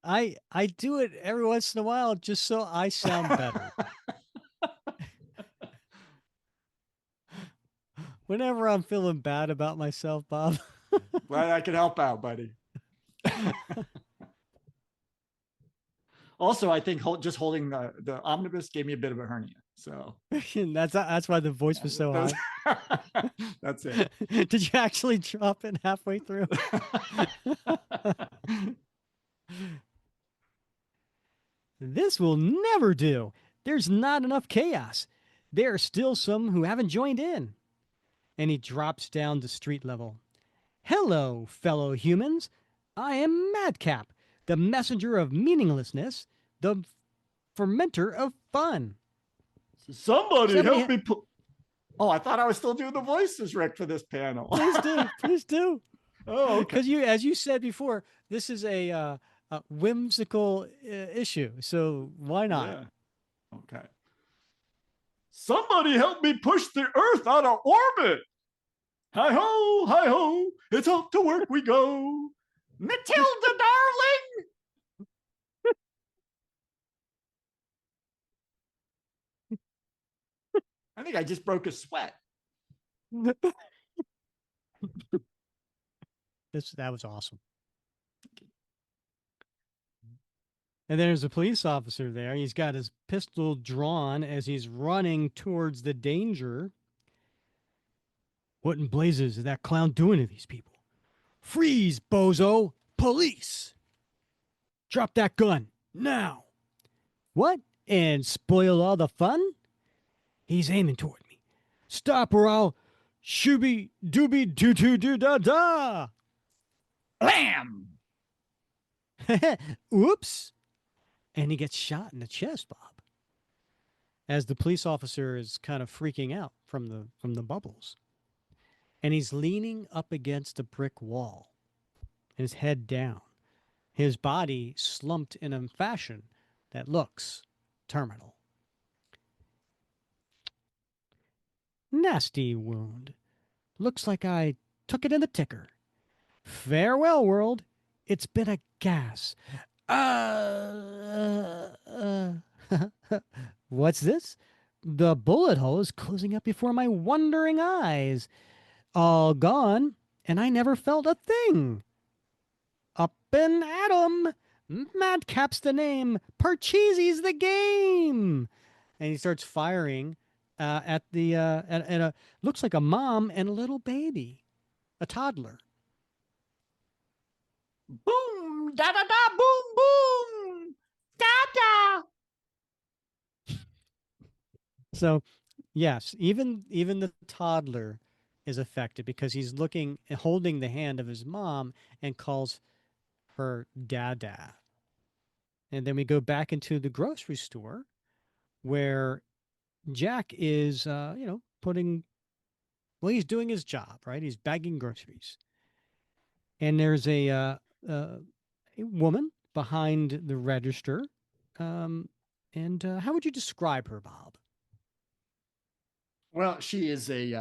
I do it every once in a while just so I sound better. Whenever I'm feeling bad about myself, Bob. Glad I could help out, buddy. Also, I think just holding the omnibus gave me a bit of a hernia. So that's why the voice was so high. That's it. Did you actually drop it halfway through? This will never do. There's not enough chaos. There are still some who haven't joined in. And he drops down to street level. Hello, fellow humans. I am Madcap, the messenger of meaninglessness, the fermenter of fun. Somebody help me put. Oh, I thought I was still doing the voices, Rick, for this panel. Please do. Please do. Oh, okay. Because as you said before, this is a whimsical issue. So why not? Yeah. Okay. Somebody help me push the Earth out of orbit. Hi ho, it's up to work we go. Matilda, darling. I think I just broke a sweat. That was awesome. And there's a police officer there. He's got his pistol drawn as he's running towards the danger. What in blazes is that clown doing to these people? Freeze, bozo! Police! Drop that gun, now! What? And spoil all the fun? He's aiming toward me. Stop or I'll shooby dooby doo doo doo da da! Blam! Oops! And he gets shot in the chest, Bob. As the police officer is kind of freaking out from the bubbles. And he's leaning up against a brick wall, his head down, his body slumped in a fashion that looks terminal. Nasty wound. Looks like I Took it in the ticker. Farewell, world. It's been a gas. What's this? The bullet hole is closing up before my wondering eyes. All gone, and I never felt a thing. Up and at 'em. Madcap's the name. Parcheesi's the game. And he starts firing at the at a looks like a mom and a little baby, a toddler. Boom, da da da, boom, boom, da da. So, yes, even the toddler is affected because he's looking holding the hand of his mom and calls her dada. And then we go back into the grocery store where Jack is putting he's doing his job, right? He's bagging groceries. And there's a woman behind the register. And how would you describe her, Bob? Well, she is she's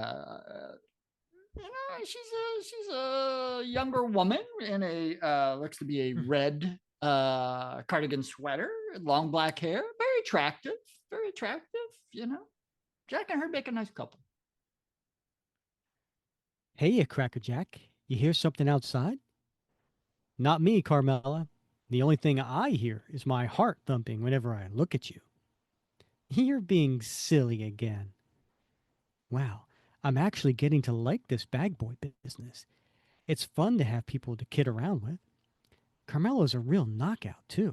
a younger woman in a looks to be a red cardigan sweater, long black hair, very attractive, very attractive. Jack and her make a nice couple. Hey, you crackerjack. You hear something outside? Not me, Carmela. The only thing I hear is my heart thumping whenever I look at you. You're being silly again. Wow, I'm actually getting to like this bag boy business. It's fun to have people to kid around with. Carmela's a real knockout, too.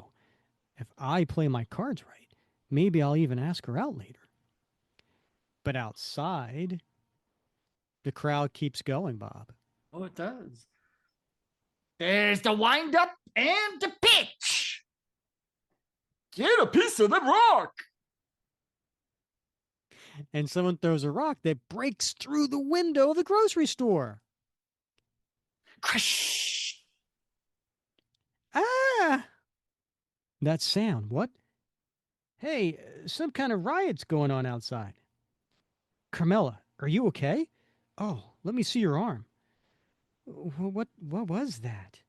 If I play my cards right, maybe I'll even ask her out later. But outside, the crowd keeps going, Bob. Oh, it does. There's the wind up and the pitch. Get a piece of the rock. And someone throws a rock that breaks through the window of the grocery store. Crash. Ah! That sound, what? Hey, some kind of riot's going on outside. Carmela, are you okay? Oh, let me see your arm. What was that?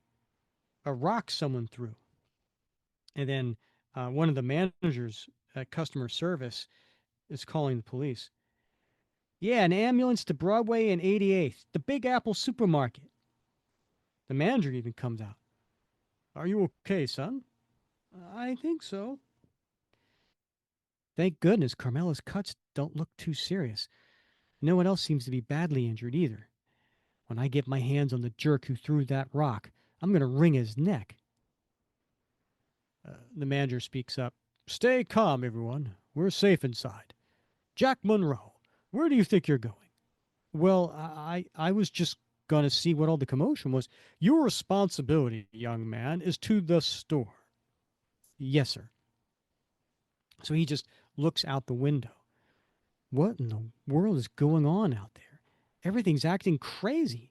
A rock someone threw. And then one of the managers at customer service is calling the police. Yeah, an ambulance to Broadway and 88th, the Big Apple supermarket. The manager even comes out. Are you okay, son? I think so. Thank goodness Carmela's cuts don't look too serious. No one else seems to be badly injured either. When I get my hands on the jerk who threw that rock, I'm going to wring his neck. The manager speaks up. Stay calm, everyone. We're safe inside. Jack Monroe, where do you think you're going? Well, I was just going to see what all the commotion was. Your responsibility, young man, is to the store. Yes, sir. So he just looks out the window. What in the world is going on out there? Everything's acting crazy.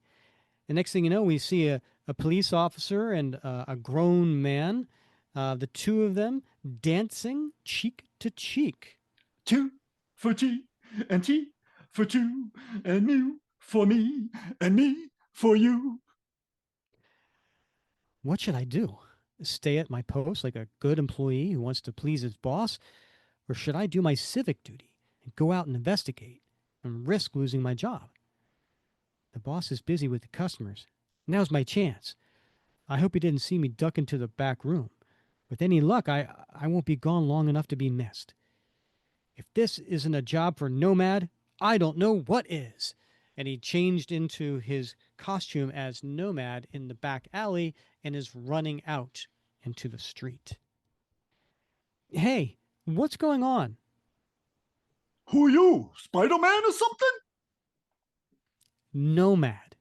The next thing you know, we see a police officer and a grown man, the two of them dancing cheek to cheek. Two for tea, and tea for two, and you for me, and me for you. What should I do? Stay at my post like a good employee who wants to please his boss? Or should I do my civic duty and go out and investigate and risk losing my job? The boss is busy with the customers. Now's my chance. I hope he didn't see me duck into the back room. With any luck, I won't be gone long enough to be missed. If this isn't a job for Nomad, I don't know what is. And he changed into his costume as Nomad in the back alley and is running out into the street. Hey, what's going on? Who are you, Spider-Man or something? Nomad.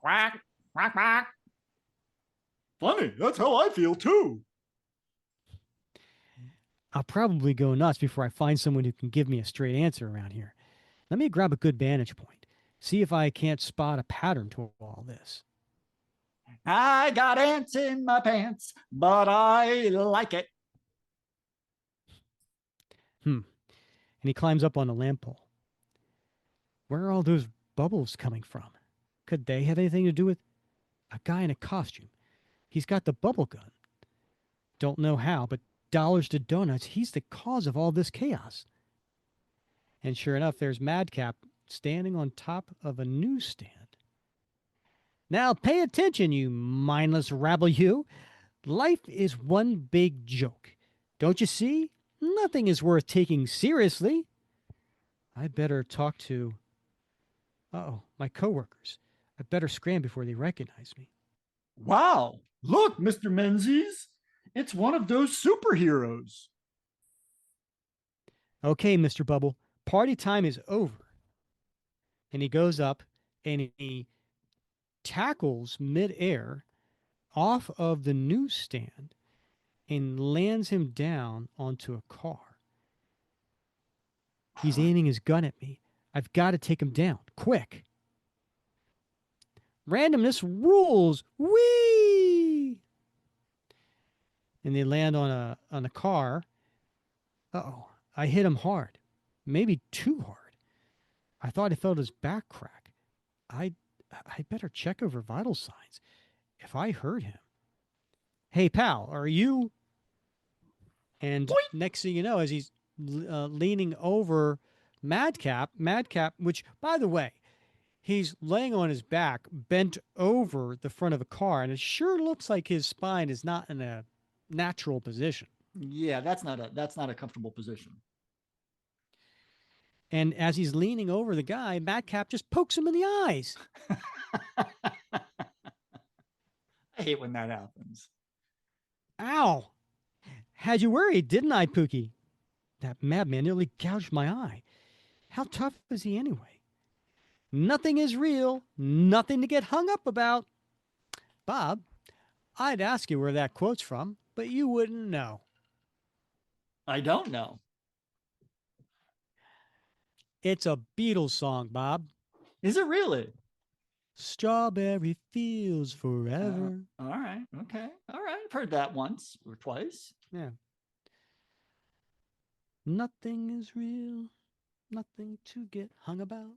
Quack, quack, quack. Funny, that's how I feel too. I'll probably go nuts before I find someone who can give me a straight answer around here. Let me grab a good vantage point. See if I can't spot a pattern to all this. I got ants in my pants, but I like it. And he climbs up on a lamp pole. Where are all those bubbles coming from? Could they have anything to do with a guy in a costume? He's got the bubble gun. Don't know how, but dollars to donuts, he's the cause of all this chaos. And sure enough, there's Madcap standing on top of a newsstand. Now pay attention, you mindless rabble, you. Life is one big joke. Don't you see? Nothing is worth taking seriously. I better talk to, my coworkers. I better scram before they recognize me. Wow. Look, Mr. Menzies. It's one of those superheroes. Okay, Mr. Bubble, party time is over. And he goes up and he tackles midair off of the newsstand and lands him down onto a car. He's aiming his gun at me. I've got to take him down, quick. Randomness rules. Whee! And they land on a car. Uh-oh, I hit him hard. Maybe too hard. I thought I felt his back crack. I better check over vital signs. If I hurt him. Hey, pal, are you? And next thing you know, as he's leaning over Madcap, which, by the way, he's laying on his back, bent over the front of a car, and it sure looks like his spine is not in a natural position. Yeah, that's not a comfortable position. And as he's leaning over the guy, Madcap just pokes him in the eyes. I hate when that happens. Ow! Had you worried, didn't I, Pookie? That madman nearly gouged my eye. How tough is he anyway? Nothing is real, nothing to get hung up about. Bob, I'd ask you where that quote's from, but you wouldn't know. I don't know. It's a Beatles song, Bob. Is it really? Strawberry fields forever. All right. Okay. All right. I've heard that once or twice. Yeah. Nothing is real, nothing to get hung about.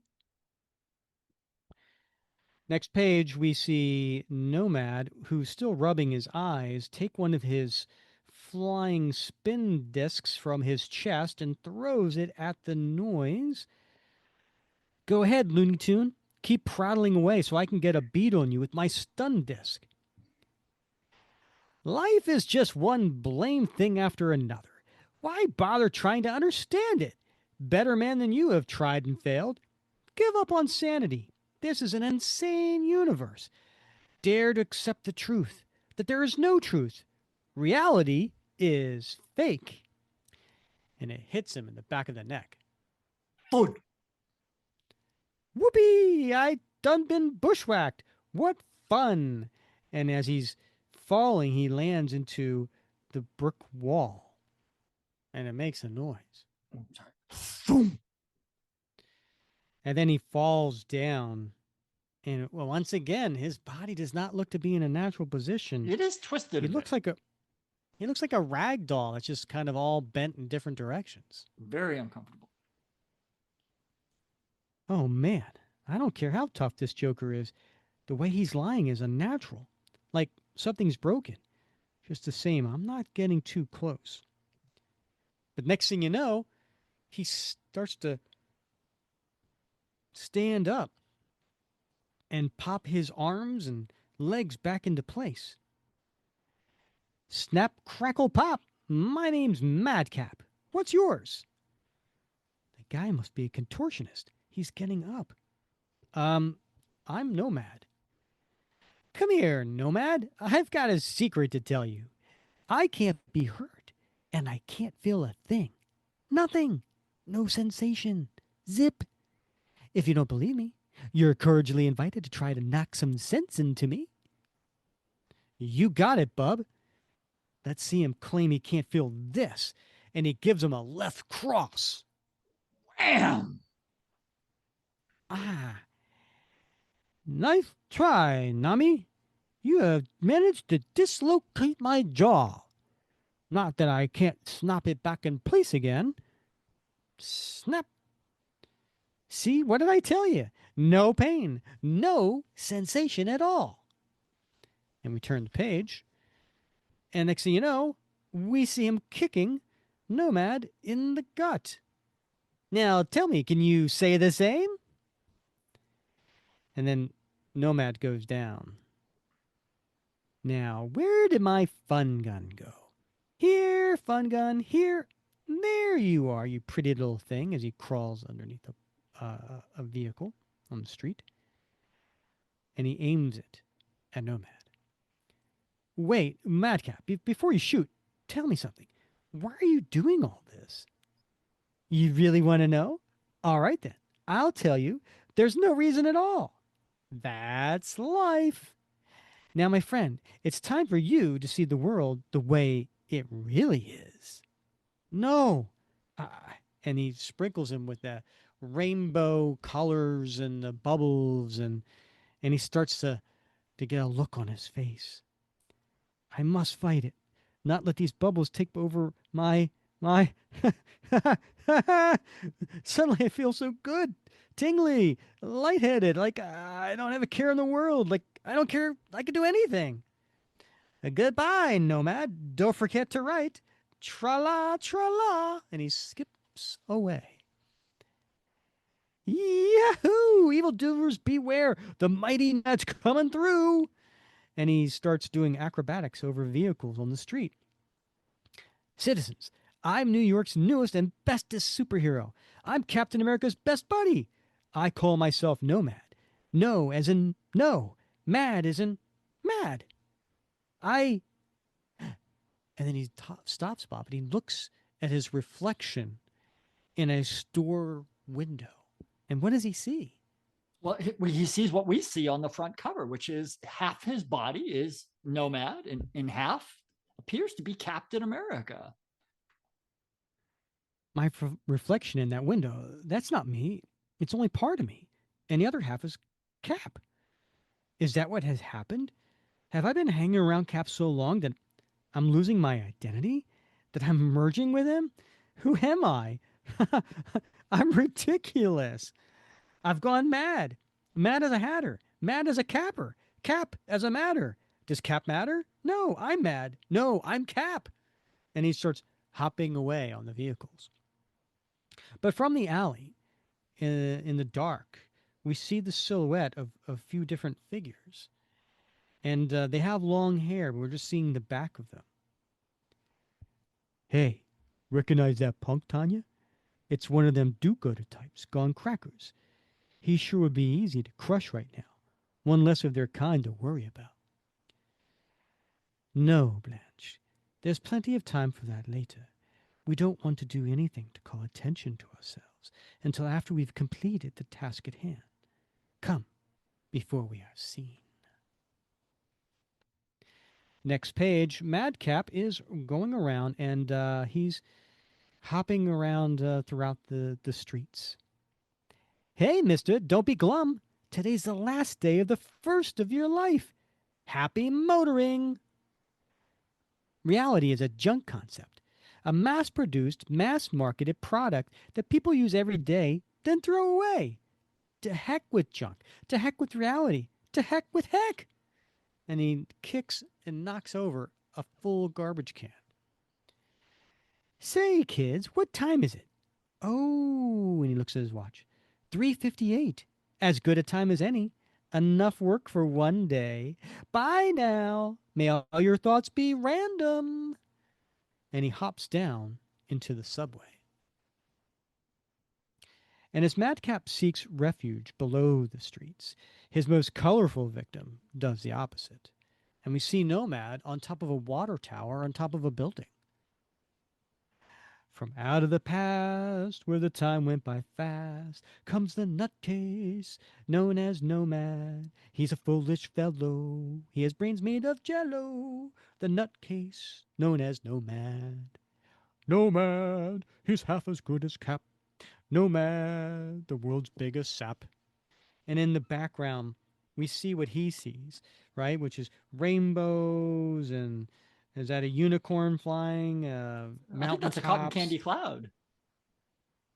Next page, we see Nomad, who's still rubbing his eyes, take one of his flying spin discs from his chest and throws it at the noise. Go ahead, Looney Tune. Keep prattling away so I can get a beat on you with my stun disc. Life is just one blame thing after another. Why bother trying to understand it? Better men than you have tried and failed. Give up on sanity. This is an insane universe. Dare to accept the truth, that there is no truth. Reality is fake. And it hits him in the back of the neck. Thud. Whoopee! I done been bushwhacked. What fun! And as he's falling, he lands into the brick wall. And it makes a noise. Oh, sorry. And then he falls down. And once again, his body does not look to be in a natural position. It is twisted. He looks like a rag doll that's just kind of all bent in different directions. Very uncomfortable. Oh man, I don't care how tough this Joker is. The way he's lying is unnatural. Like something's broken. Just the same, I'm not getting too close. But next thing you know, he starts to stand up and pop his arms and legs back into place. Snap, crackle, pop. My name's Madcap. What's yours? The guy must be a contortionist. He's getting up. I'm Nomad. Come here, Nomad. I've got a secret to tell you. I can't be hurt, and I can't feel a thing. Nothing. No sensation. Zip. If you don't believe me, you're cordially invited to try to knock some sense into me. You got it, bub. Let's see him claim he can't feel this. And he gives him a left cross. Wham! Ah. Nice try, Nami. You have managed to dislocate my jaw. Not that I can't snap it back in place again. Snap. See, what did I tell you? No pain, no sensation at all. And we turn the page, and next thing you know, we see him kicking Nomad in the gut. Now, tell me, can you say the same? And then Nomad goes down. Now, where did my fun gun go? Here, fun gun, here. There you are, you pretty little thing, as he crawls underneath a vehicle on the street. And he aims it at Nomad. Wait, Madcap, before you shoot, tell me something. Why are you doing all this? You really want to know? All right, then. I'll tell you. There's no reason at all. That's life. Now, my friend, it's time for you to see the world the way it really is. No. And he sprinkles him with the rainbow colors and the bubbles, and he starts to get a look on his face. I must fight it. Not let these bubbles take over my Suddenly I feel so good, tingly, lightheaded, like I don't have a care in the world, like I don't care, I can do anything. Goodbye, Nomad. Don't forget to write. Tra-la, tra-la. And he skips away. Yahoo! Evildoers beware. The mighty Nat's coming through. And he starts doing acrobatics over vehicles on the street. Citizens, I'm New York's newest and bestest superhero. I'm Captain America's best buddy. I call myself Nomad. No as in no. Mad as in mad. And then he stops Bob and he looks at his reflection in a store window. And what does he see? Well, he sees what we see on the front cover, which is half his body is Nomad, and in half appears to be Captain America. My reflection in that window, that's not me. It's only part of me. And the other half is Cap. Is that what has happened? Have I been hanging around Cap so long that I'm losing my identity? That I'm merging with him? Who am I? I'm ridiculous. I've gone mad. Mad as a hatter. Mad as a capper. Cap as a matter. Does Cap matter? No, I'm mad. No, I'm Cap. And he starts hopping away on the vehicles. But from the alley, in the dark, we see the silhouette of a few different figures. And they have long hair, but we're just seeing the back of them. Hey, recognize that punk, Tanya? It's one of them do-gooder types gone crackers. He sure would be easy to crush right now. One less of their kind to worry about. No, Blanche. There's plenty of time for that later. We don't want to do anything to call attention to ourselves until after we've completed the task at hand. Come, before we are seen. Next page, Madcap is going around and he's hopping around throughout the streets. Hey, mister, don't be glum. Today's the last day of the first of your life. Happy motoring. Reality is a junk concept, a mass-produced, mass-marketed product that people use every day, then throw away. To heck with junk. To heck with reality. To heck with heck. And he kicks and knocks over a full garbage can. Say, kids, what time is it? Oh, and he looks at his watch. 3:58. As good a time as any. Enough work for one day. Bye now. May all your thoughts be random. And he hops down into the subway. And as Madcap seeks refuge below the streets, his most colorful victim does the opposite. And we see Nomad on top of a water tower on top of a building. From out of the past, where the time went by fast, comes the nutcase, known as Nomad. He's a foolish fellow, he has brains made of jello. The nutcase, known as Nomad. Nomad, he's half as good as Cap. Nomad, the world's biggest sap. And in the background, we see what he sees, right? Which is rainbows and... Is that a unicorn flying? I think that's a cotton candy cloud.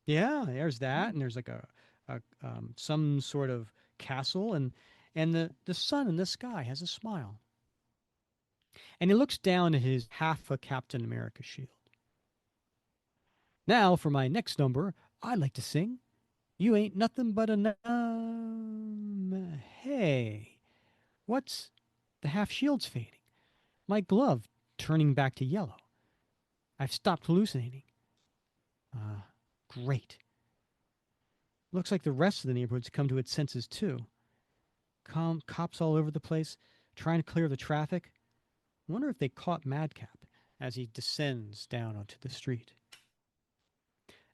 Yeah, there's that. And there's like a some sort of castle, and the sun in the sky has a smile. And he looks down at his half a Captain America shield. Now, for my next number, I'd like to sing You Ain't Nothing But a Hey, what's the half shield's fading? My glove turning back to yellow. I've stopped hallucinating. Great. Looks like the rest of the neighborhood's come to its senses too. Cops all over the place, trying to clear the traffic. Wonder if they caught Madcap as he descends down onto the street.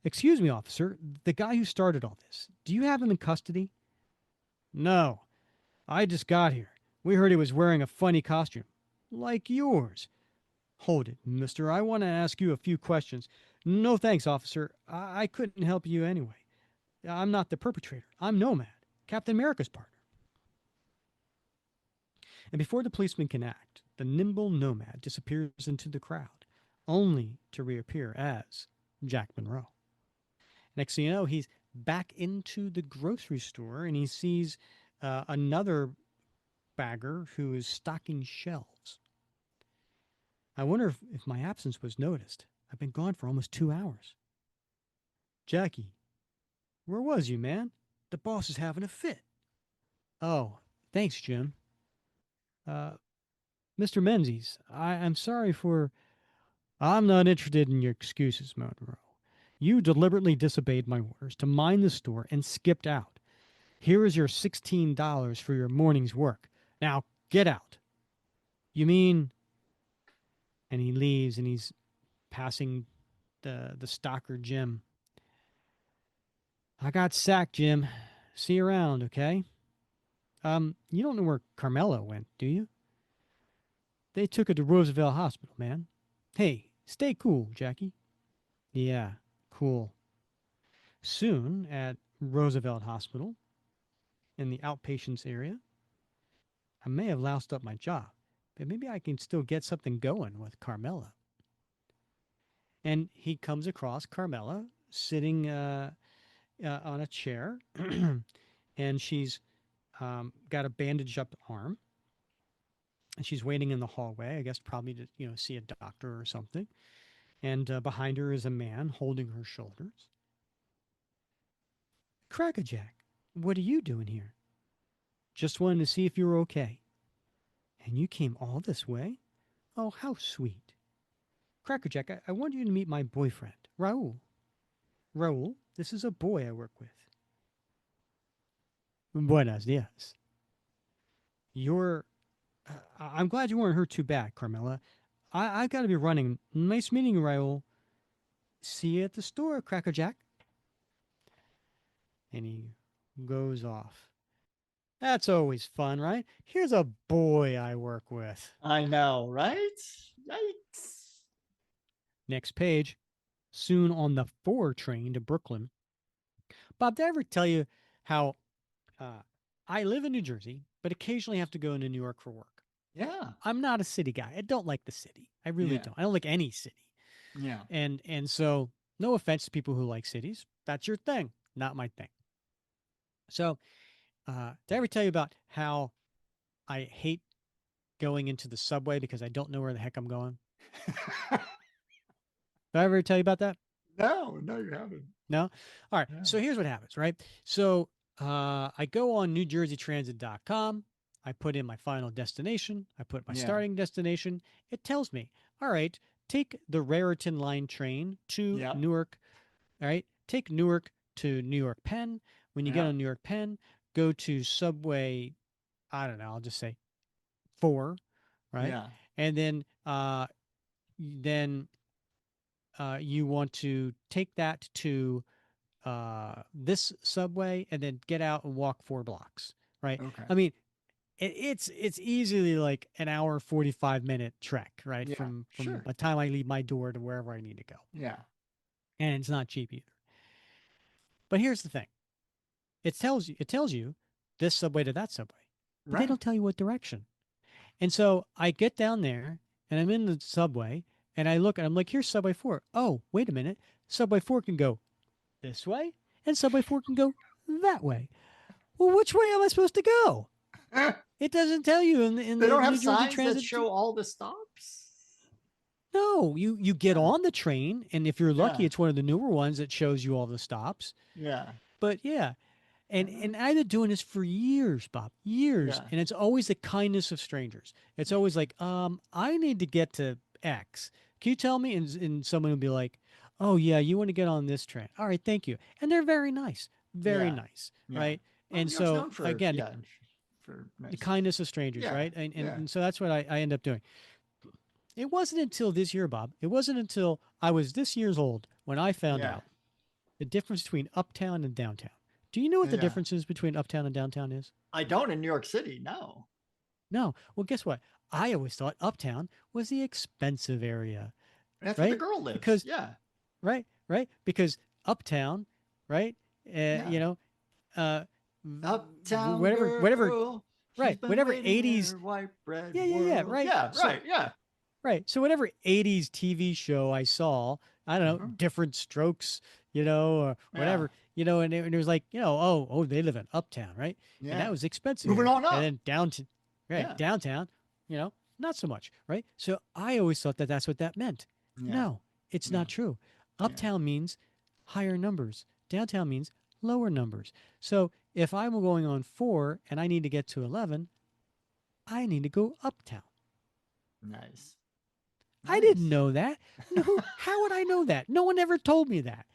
Excuse me, officer, the guy who started all this, do you have him in custody? No, I just got here. We heard he was wearing a funny costume. Like yours. Hold it, mister. I want to ask you a few questions. No thanks, officer. I couldn't help you anyway. I'm not the perpetrator. I'm Nomad, Captain America's partner. And before the policeman can act, the nimble Nomad disappears into the crowd, only to reappear as Jack Monroe. Next thing you know, he's back into the grocery store and he sees another bagger who is stocking shelves. I wonder if my absence was noticed. I've been gone for almost 2 hours. Jackie, where was you, man? The boss is having a fit. Oh, thanks, Jim. Mr. Menzies, I'm sorry for... I'm not interested in your excuses, Monroe. You deliberately disobeyed my orders to mind the store and skipped out. Here is your $16 for your morning's work. Now, get out. You mean... And he leaves and he's passing the stalker, Jim. I got sacked, Jim. See you around, okay? You don't know where Carmela went, do you? They took her to Roosevelt Hospital, man. Hey, stay cool, Jackie. Yeah, cool. Soon, at Roosevelt Hospital, in the outpatients area, I may have loused up my job, but maybe I can still get something going with Carmela. And he comes across Carmela sitting on a chair, and she's got a bandaged up arm, and she's waiting in the hallway, I guess probably to see a doctor or something. And behind her is a man holding her shoulders. Crackerjack, what are you doing here? Just wanted to see if you were okay. And you came all this way? Oh, how sweet. Crackerjack, I want you to meet my boyfriend, Raoul. Raoul, this is a boy I work with. Buenos dias. I'm glad you weren't hurt too bad, Carmela. I've got to be running. Nice meeting you, Raoul. See you at the store, Crackerjack. And he goes off. That's always fun, right? Here's a boy I work with. I know, right? Yikes. Next page. Soon on the 4 train to Brooklyn. Bob, did I ever tell you how I live in New Jersey, but occasionally have to go into New York for work? Yeah. I'm not a city guy. I don't like the city. I really don't. I don't like any city. Yeah. And so, no offense to people who like cities. That's your thing, not my thing. So, did I ever tell you about how I hate going into the subway because I don't know where the heck I'm going? Did I ever tell you about that? No, you haven't. No? All right. Yeah. So here's what happens, right? So I go on NewJerseyTransit.com. I put in my final destination. I put my starting destination. It tells me, all right, take the Raritan Line train to Newark. All right. Take Newark to New York Penn. When you get on New York Penn, go to subway, I don't know, I'll just say 4, right? Yeah. And then you want to take that to this subway and then get out and walk 4 blocks, right? Okay. I mean, it's easily like an hour, 45-minute trek, right? Yeah, From sure. the time I leave my door to wherever I need to go. Yeah. And it's not cheap either. But here's the thing. It tells you this subway to that subway. But they don't tell you what direction. And so I get down there and I'm in the subway and I look and I'm like, here's subway 4. Oh, wait a minute. Subway 4 can go this way and subway 4 can go that way. Well, which way am I supposed to go? It doesn't tell you in They the don't have New Jersey signs that Transit. show all the stops. No, you get Yeah. on the train, and if you're lucky, Yeah. it's one of the newer ones that shows you all the stops. Yeah. But yeah, and Uh-huh. and I've been doing this for years, Bob, years, Yeah. and it's always the kindness of strangers. It's always like, I need to get to X. Can you tell me? And someone will be like, oh yeah, you want to get on this train? All right, thank you. And they're very Yeah. nice, Yeah. right? Well, And New York's so known for again, for the nice. kindness of strangers, Yeah. right? And, and, Yeah. and so that's what I end up doing. It wasn't until this year, Bob. It wasn't until I was this year's old when I found Yeah. out the difference between uptown and downtown. Do you know what the Yeah. differences between uptown and downtown is? I don't in New York City. No. No. Well, guess what? I always thought uptown was the expensive area, That's where the right? girl lives. Because Yeah. right, because uptown, right? Yeah. Uh, Uptown whatever, girl. She's right? been Whatever waiting in 80s. her white bread Yeah, world. right. Yeah. So Right. Yeah. right. So whatever 80s TV show I saw, I don't know, Mhm. different strokes, or Yeah. whatever, and it was like, oh, they live in uptown, right? And that Yeah. was expensive Moving area. on And up. then downtown, right, Yeah. downtown, not so much, right? So I always thought that that's what that meant. Yeah. No, it's No. not true. Yeah. Uptown means higher numbers. Downtown means lower numbers. So if I'm going on 4 and I need to get to 11, I need to go uptown. Nice. I didn't Nice. know that. No, how would I know that? No one ever told me that.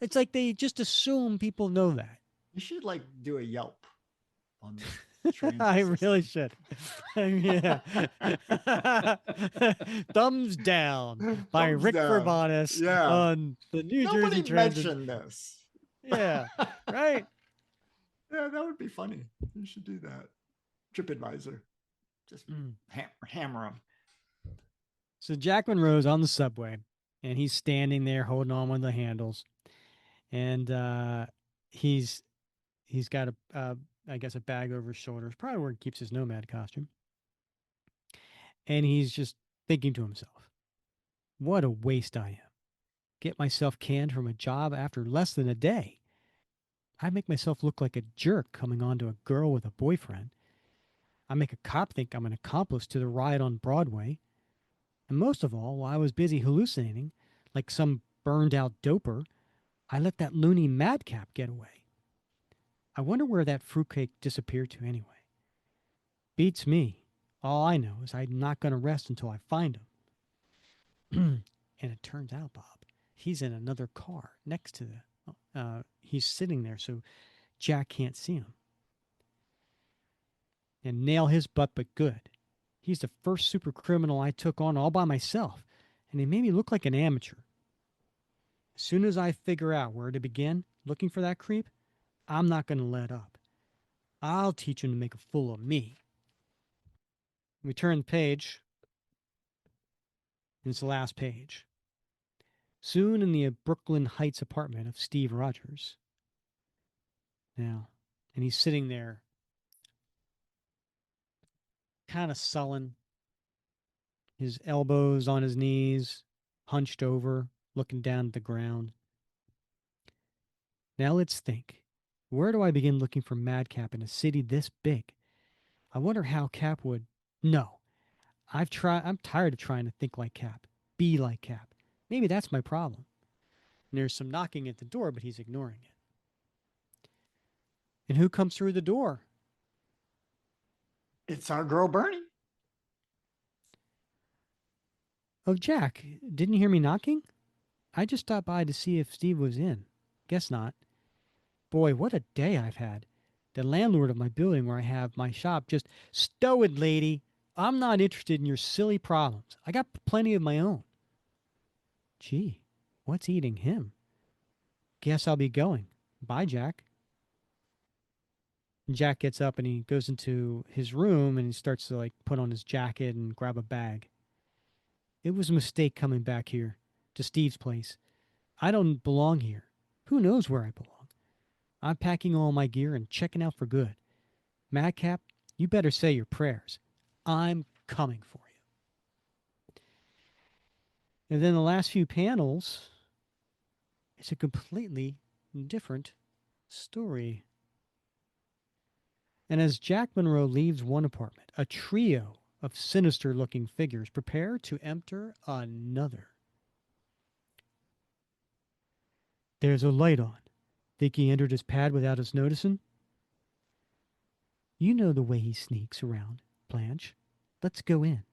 It's like they just assume people know that. You should like do a Yelp on the transit I system. really should. Yeah. Thumbs Down by Thumbs Rick down. Verbonis Yeah. on the New Nobody Jersey Transit. mentioned this. Yeah, right. Yeah, that would be funny. You should do that. TripAdvisor. Just hammer them. So Jack Monroe's on the subway, and he's standing there holding on with the handles, and he's got I guess a bag over his shoulders, probably where he keeps his Nomad costume, and he's just thinking to himself, "What a waste I am! Get myself canned from a job after less than a day. I make myself look like a jerk coming on to a girl with a boyfriend. I make a cop think I'm an accomplice to the riot on Broadway. And most of all, while I was busy hallucinating, like some burned out doper, I let that loony Madcap get away. I wonder where that fruitcake disappeared to anyway. Beats me. All I know is I'm not going to rest until I find him." And it turns out, Bob, he's in another car next to he's sitting there so Jack can't see him. And nail his butt but good. He's the first super criminal I took on all by myself, and he made me look like an amateur. As soon as I figure out where to begin looking for that creep, I'm not going to let up. I'll teach him to make a fool of me. We turn the page, and it's the last page. Soon in the Brooklyn Heights apartment of Steve Rogers. Now, and he's sitting there, kind of sullen, his elbows on his knees, hunched over, looking down at the ground. Now let's think. Where do I begin looking for Madcap in a city this big? I wonder how Cap would. No, I'm tired of trying to think like Cap, be like Cap. Maybe that's my problem. And there's some knocking at the door, but he's ignoring it. And who comes through the door? It's our girl Bernie. Oh, Jack, didn't you hear me knocking? I just stopped by to see if Steve was in. Guess not. Boy, what a day I've had. The landlord of my building where I have my shop just, "Stow it, lady. I'm not interested in your silly problems. I got plenty of my own." Gee, what's eating him? Guess I'll be going. Bye, Jack. And Jack gets up and he goes into his room and he starts to put on his jacket and grab a bag. It was a mistake coming back here to Steve's place. I don't belong here. Who knows where I belong? I'm packing all my gear and checking out for good. Madcap, you better say your prayers. I'm coming for you. And then the last few panels, it's a completely different story. And as Jack Monroe leaves one apartment, a trio of sinister looking figures prepare to enter another. There's a light on. Think he entered his pad without us noticing? You know the way he sneaks around, Blanche. Let's go in.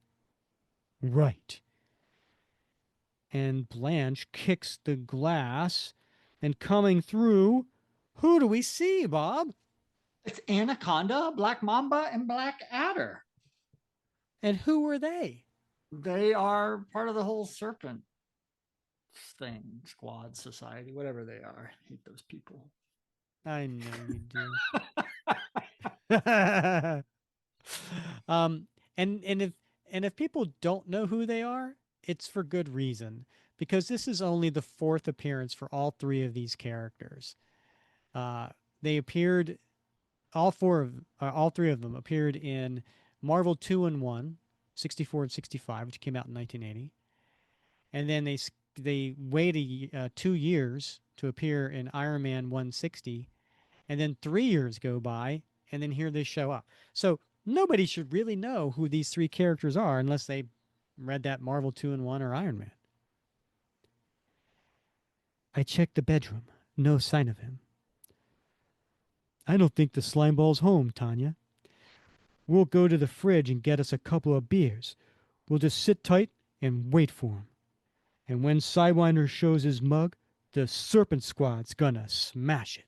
Right. And Blanche kicks the glass, and coming through, who do we see, Bob? It's Anaconda, Black Mamba, and Black Adder. And who are they? They are part of the whole serpent thing, squad, society, whatever they are. I hate those people. I know you do. um, and if people don't know who they are, it's for good reason, because this is only the fourth appearance for all three of these characters. They appeared, all three of them appeared in Marvel 2-in-1, 64 and 65, which came out in 1980, and then they waited 2 years to appear in Iron Man 160, and then 3 years go by, and then here they show up. So nobody should really know who these three characters are unless they read that Marvel 2-in-1 or Iron Man. I checked the bedroom. No sign of him. I don't think the slimeball's home, Tanya. We'll go to the fridge and get us a couple of beers. We'll just sit tight and wait for him. And when Sidewinder shows his mug, the Serpent Squad's gonna smash it.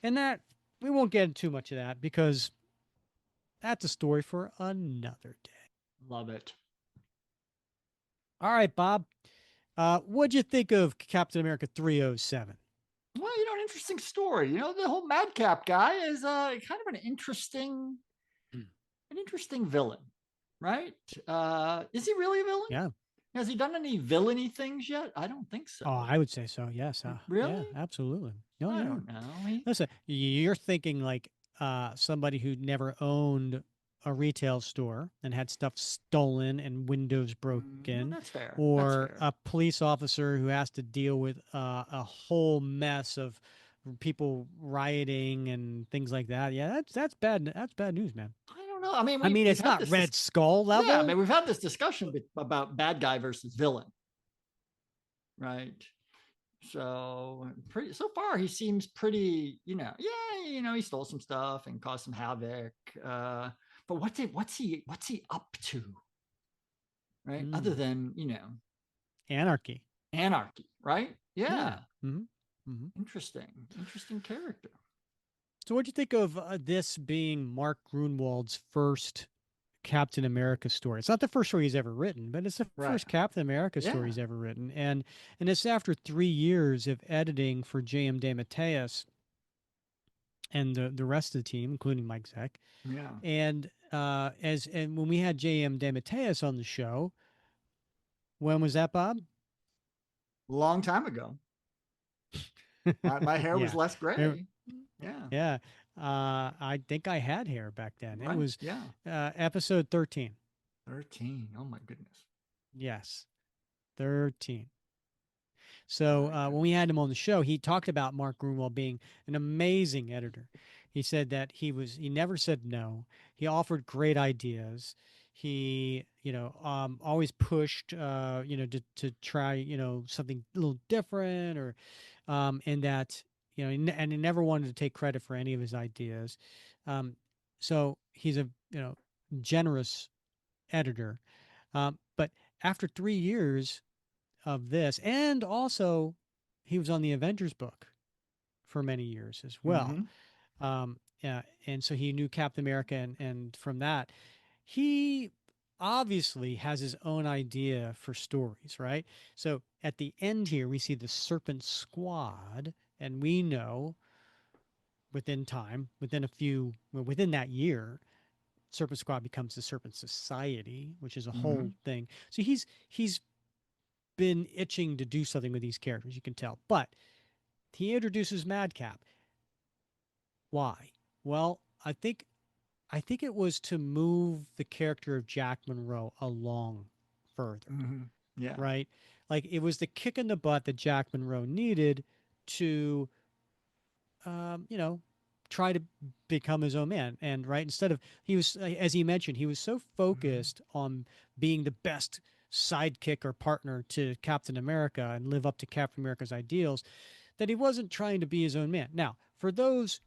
And that, we won't get into too much of that because that's a story for another day. Love it. All right, Bob. What'd you think of Captain America 307? Well, an interesting story. The whole Madcap guy is kind of an interesting villain, right? Is he really a villain? Yeah. Has he done any villainy things yet? I don't think so. Oh, I would say so. Yes. Really? Yeah, absolutely. No, I yeah. don't know. Listen, you're thinking like somebody who never owned a retail store and had stuff stolen and windows broken, That's fair. or That's fair. a police officer who has to deal with a whole mess of people rioting and things like that. Yeah, that's bad. That's bad news, man. I don't know. I mean, It's not Red Skull level. Yeah, I mean, we've had this discussion about bad guy versus villain, right? So so far he seems pretty, he stole some stuff and caused some havoc. But what's he up to? Right? Other than, anarchy, right? Yeah. Mm-hmm. Mm-hmm. Interesting character. So what'd you think of this being Mark Gruenwald's first Captain America story? It's not the first story he's ever written, but it's the first Captain America story he's ever written. And it's after 3 years of editing for J.M. DeMatteis and the rest of the team, including Mike Zeck. Yeah. And when we had J.M. DeMatteis on the show, when was that, Bob? Long time ago. My hair was less gray. Yeah. Yeah. I think I had hair back then. Right. It was episode 13. 13. Oh my goodness. Yes. 13. So when we had him on the show, he talked about Mark Gruenwald being an amazing editor. He said that he never said no. He offered great ideas. He, always pushed, to try, something a little different, or, and that, and he never wanted to take credit for any of his ideas. So he's a, generous editor. But after 3 years of this, and also he was on the Avengers book for many years as well. Yeah, and so he knew Captain America, and from that, he obviously has his own idea for stories, right? So at the end here, we see the Serpent Squad, and we know within that year, Serpent Squad becomes the Serpent Society, which is a whole thing. So he's been itching to do something with these characters, you can tell. But he introduces Madcap. Why? Well, I think it was to move the character of Jack Monroe along further. Yeah. Right? Like, it was the kick in the butt that Jack Monroe needed to try to become his own man. And right, instead of, he was, as he mentioned, he was so Mhm. focused on being the best sidekick or partner to Captain America and live up to Captain America's ideals that he wasn't trying to be his own man. Now, for those,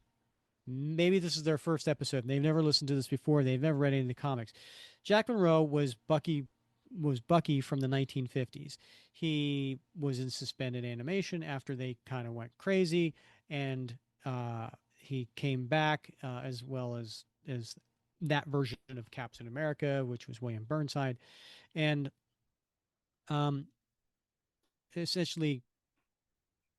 maybe this is their first episode and they've never listened to this before, they've never read any of the comics. Jack Monroe was Bucky from the 1950s. He was in suspended animation after they kind of went crazy, and he came back as well as that version of Captain America, which was William Burnside, and um, essentially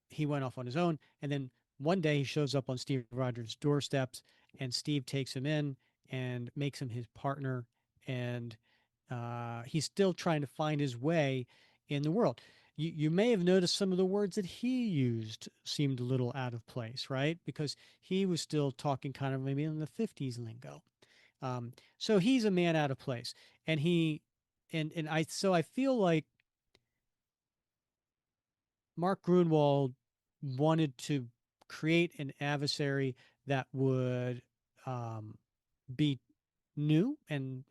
he went off on his own. And then one day he shows up on Steve Rogers' doorsteps, and Steve takes him in and makes him his partner. And he's still trying to find his way in the world. You may have noticed some of the words that he used seemed a little out of place, right? Because he was still talking kind of maybe in the 50s lingo. So he's a man out of place. And I feel like Mark Gruenwald wanted to create an adversary that would um, be new and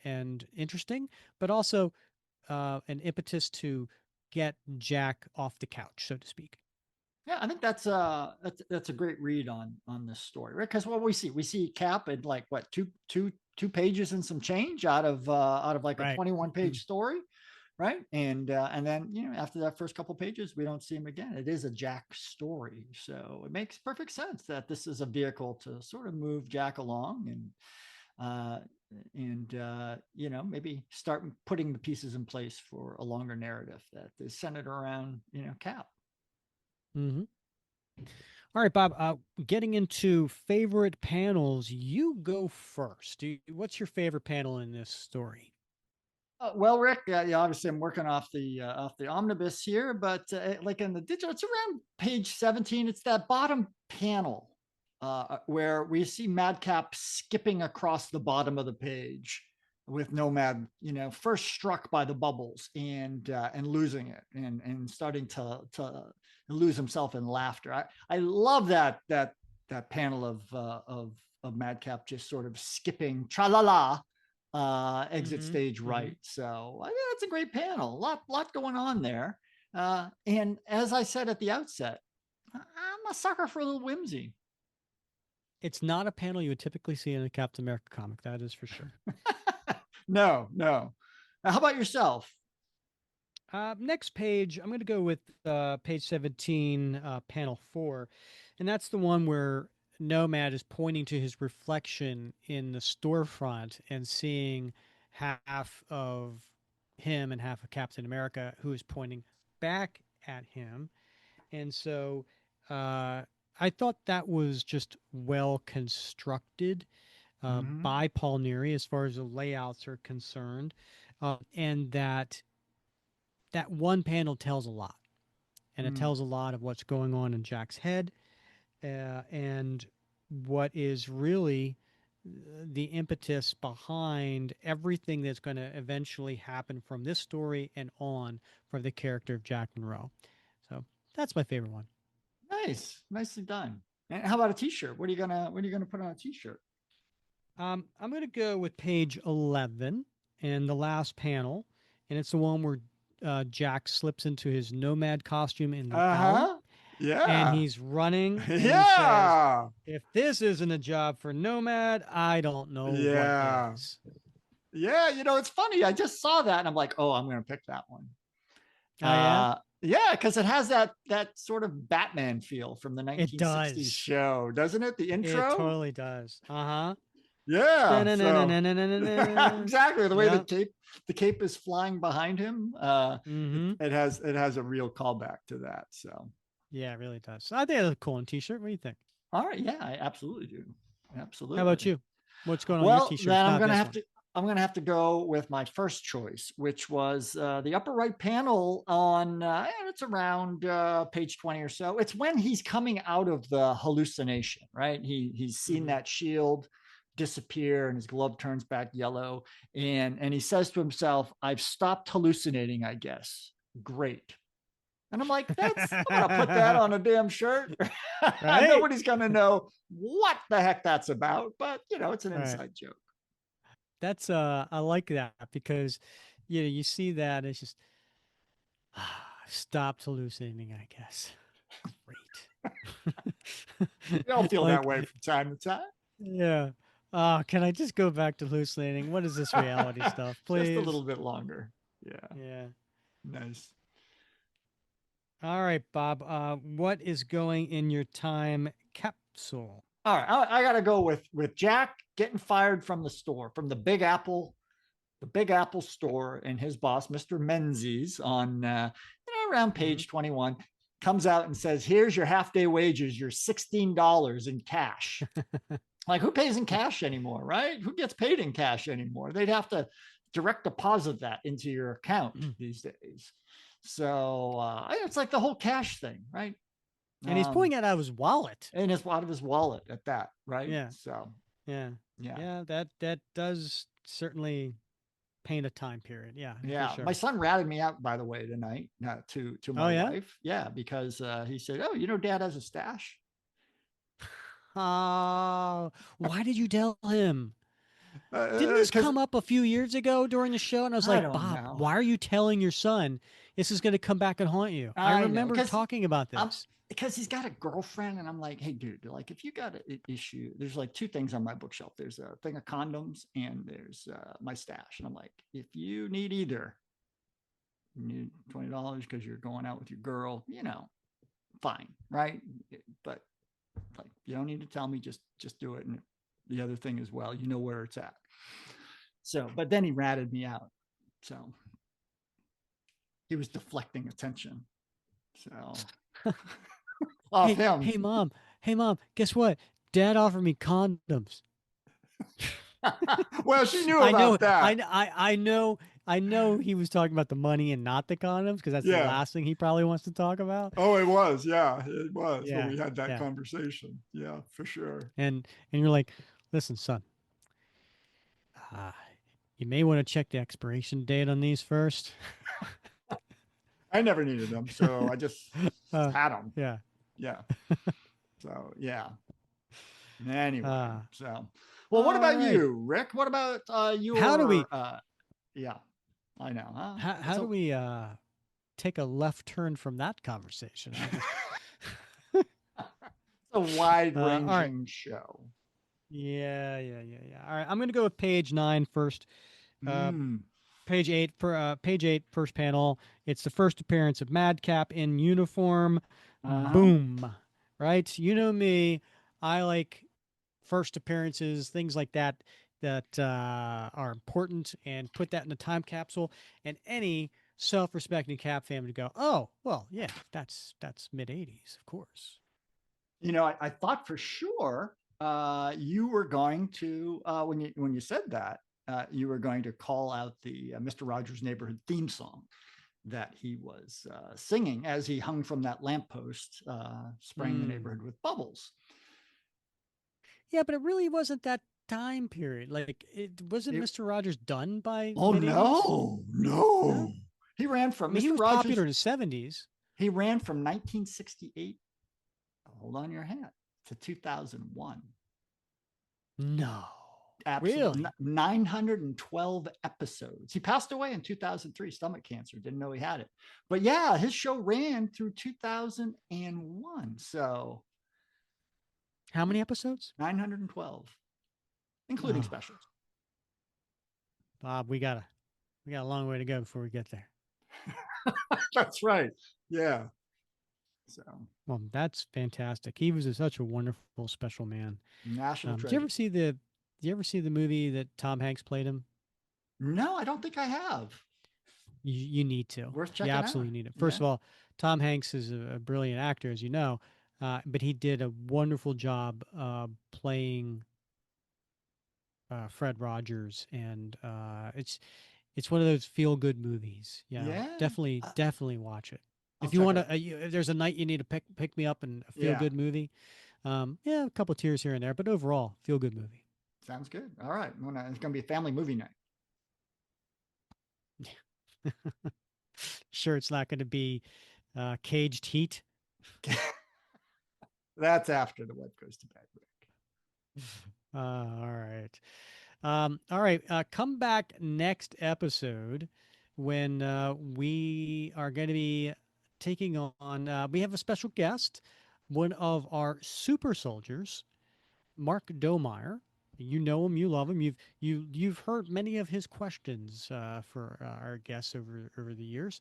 interesting, but also an impetus to get Jack off the couch, so to speak. Yeah, I think that's a great read on this story, right? Because what we see Cap in like what two pages and some change out of like a Right. 21 page story, right? And then after that first couple pages, we don't see him again. It is a Jack story, so it makes perfect sense that this is a vehicle to sort of move Jack along uh, and maybe start putting the pieces in place for a longer narrative that is centered around Cap. Mm-hmm. All right, Bob. Getting into favorite panels, you go first. What's your favorite panel in this story? Well, Rick, yeah, obviously I'm working off the omnibus here, but like in the digital, it's around page 17. It's that bottom panel where we see Madcap skipping across the bottom of the page with Nomad, first struck by the bubbles and losing it and starting to lose himself in laughter. I love that panel of Madcap just sort of skipping tra la la exit Mm-hmm. stage Mm-hmm. right. So I think that's a great panel. Lot going on there. And as I said at the outset, I'm a sucker for a little whimsy. It's not a panel you would typically see in a Captain America comic. That is for sure. No, no. How about yourself? Next page, I'm going to go with page 17, panel 4. And that's the one where Nomad is pointing to his reflection in the storefront and seeing half of him and half of Captain America, who is pointing back at him. And so I thought that was just well constructed Mm-hmm. by Paul Neary as far as the layouts are concerned. And that one panel tells a lot, and it Mm. tells a lot of what's going on in Jack's head, and what is really the impetus behind everything that's going to eventually happen from this story and on for the character of Jack Monroe. So that's my favorite one. Nice, nicely done. And how about a T-shirt? What are you gonna put on a T-shirt? I'm going to go with page 11 and the last panel, and it's the one where Jack slips into his nomad costume in the Uh alley huh. and Yeah. he's running and he says, Yeah. if this isn't a job for Nomad, I don't know what Yeah. is. Yeah. It's funny. I just saw that and I'm like, oh, I'm gonna pick that one. Oh, yeah? Yeah, because it has that sort of Batman feel from the It 1960s does. show, doesn't it? The It intro. totally does. Uh huh. Yeah. So Yeah. exactly the way the cape is flying behind him. It, Mm-hmm. it has it has a real callback to that. So Yeah, it really does. I think it's a cool on t-shirt. What do you think? all right, yeah, I absolutely do. How about Absolutely. you? What's going on your Well, t-shirts? then Not this one. I'm gonna have to go with my first choice, which was the upper right panel on and it's around page 20 or so. It's when he's coming out of the hallucination, right? He's seen Mm-hmm. that shield disappear and his glove turns back yellow, and he says to himself, I've stopped hallucinating, I guess. Great. And I'm like, I'm gonna put that on a damn shirt. Right? Nobody's gonna know what the heck that's about, but it's an Right. inside joke. That's I like that because you see that it's just stopped hallucinating, I guess. Great. We all feel that Like, way from time to time. yeah. Can I just go back to hallucinating? What is this reality stuff, Just a please? little bit longer. Yeah. Yeah. Nice. All right, Bob. What is going in your time capsule? All right. I got to go with Jack getting fired from the store, from the Big Apple store, and his boss, Mr. Menzies, on around page 21, comes out and says, "Here's your half-day wages. Your $16 in cash." Like, who pays in cash anymore, right? Who gets paid in cash anymore? They'd have to direct deposit that into your account these days. So it's like the whole cash thing, right? And he's pulling it out of his wallet. And it's out of his wallet at that, right? Yeah. So Yeah. yeah. That does certainly paint a time period. Yeah. Yeah. Sure. My son ratted me out, by the way, tonight to my wife. Yeah, because he said, "Oh, Dad has a stash." Why did you tell him? Didn't this come up a few years ago during the show? And I was like, Bob, why are you telling your son this is going to come back and haunt you? I remember talking about this. Because he's got a girlfriend, and I'm like, hey, dude, like, if you got an issue, there's like two things on my bookshelf. There's a thing of condoms, and there's my stash. And I'm like, if you need either, you need $20 because you're going out with your girl, fine, right? But like, you don't need to tell me, just do it. And the other thing as well, where it's at. So, but then he ratted me out. So he was deflecting attention. So off him. Hey, mom, guess what? Dad offered me condoms. Well, she knew about that. I know he was talking about the money and not the condoms, because that's the last thing he probably wants to talk about. Oh, it was. Yeah, it was when we had that conversation. Yeah, for sure. And you're like, listen, son, you may want to check the expiration date on these first. I never needed them, so I just had them. Yeah. Yeah. So, yeah. Anyway, well, what about you, Rick? What about you? How do we? Yeah, I know. Huh? How do we take a left turn from that conversation? It's a wide-ranging show. Yeah. All right, I'm going to go with page 9 first. Page 8 page 8, first panel. It's the first appearance of Madcap in uniform. Boom. Right? You know me. I like first appearances, things like that are important, and put that in a time capsule. And any self-respecting Cap fan would go, oh, well, yeah, that's mid 80s, of course. I thought for sure you were going to when you said that. You were going to call out the Mr. Rogers' Neighborhood theme song that he was singing as he hung from that lamppost, spraying the neighborhood with bubbles. Yeah, but it really wasn't that time period. Like, it wasn't Mr. Rogers done by. Oh, no. He ran from. He was Rogers, popular in the 70s. He ran from 1968. Hold on your hat to 2001. No. Absolutely. Really? 912 episodes. He passed away in 2003, stomach cancer. Didn't know he had it. But yeah, his show ran through 2001. So how many episodes? 912, including specials. Bob, we got a long way to go before we get there. That's right. Yeah. So, well, that's fantastic. He was such a wonderful, special man. National treasure. Did you ever see the movie that Tom Hanks played him? No, I don't think I have. You need to. Worth checking out. You absolutely need it. First of all, Tom Hanks is a brilliant actor, as you know, but he did a wonderful job playing Fred Rogers, and it's one of those feel-good movies. Yeah, definitely watch it. If you want to, if there's a night you need to pick me up and a feel-good movie, a couple of tears here and there, but overall, feel-good movie. Sounds good. All right. It's going to be a family movie night. Sure, it's not going to be Caged Heat. That's after the wife goes to bed, Rick. All right. All right. Come back next episode when we are going to be taking on, we have a special guest, one of our super soldiers, Mark Domeyer. You know him, you love him. You've heard many of his questions for our guests over the years.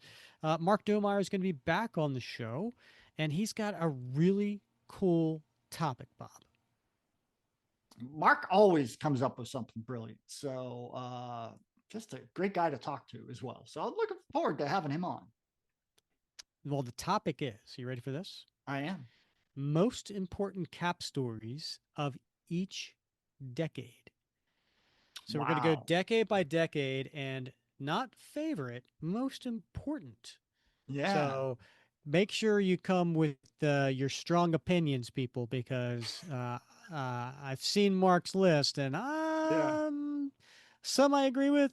Mark Domeyer is going to be back on the show, and he's got a really cool topic, Bob. Mark always comes up with something brilliant. So just a great guy to talk to as well. So I'm looking forward to having him on. Well, the topic is, you ready for this? I am. Most important cap stories of each decade. So we're going to go Wow. decade by decade and not favorite, most important. Yeah. So make sure you come with your strong opinions, people, because I've seen Mark's list and some I agree with.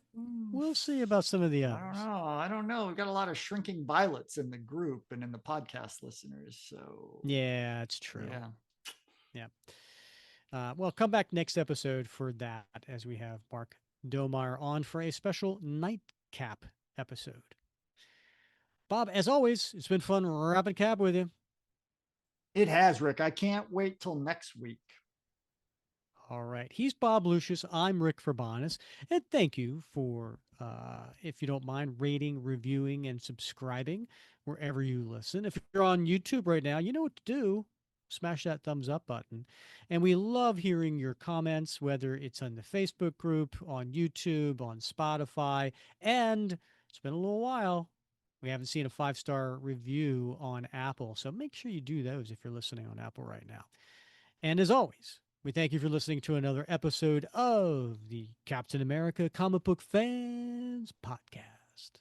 We'll see about some of the others. I don't know. We've got a lot of shrinking violets in the group and in the podcast listeners. So yeah, it's true. Yeah. Well, come back next episode for that as we have Mark Domeyer on for a special nightcap episode. Bob, as always, it's been fun wrapping cap with you. It has, Rick. I can't wait till next week. All right. He's Bob Lucius. I'm Rick Verbanis. And thank you for, if you don't mind, rating, reviewing, and subscribing wherever you listen. If you're on YouTube right now, you know what to do. Smash that thumbs up button. And we love hearing your comments, whether it's on the Facebook group, on YouTube, on Spotify. And it's been a little while. We haven't seen a 5-star review on Apple. So make sure you do those if you're listening on Apple right now. And as always, we thank you for listening to another episode of the Captain America Comic Book Fans Podcast.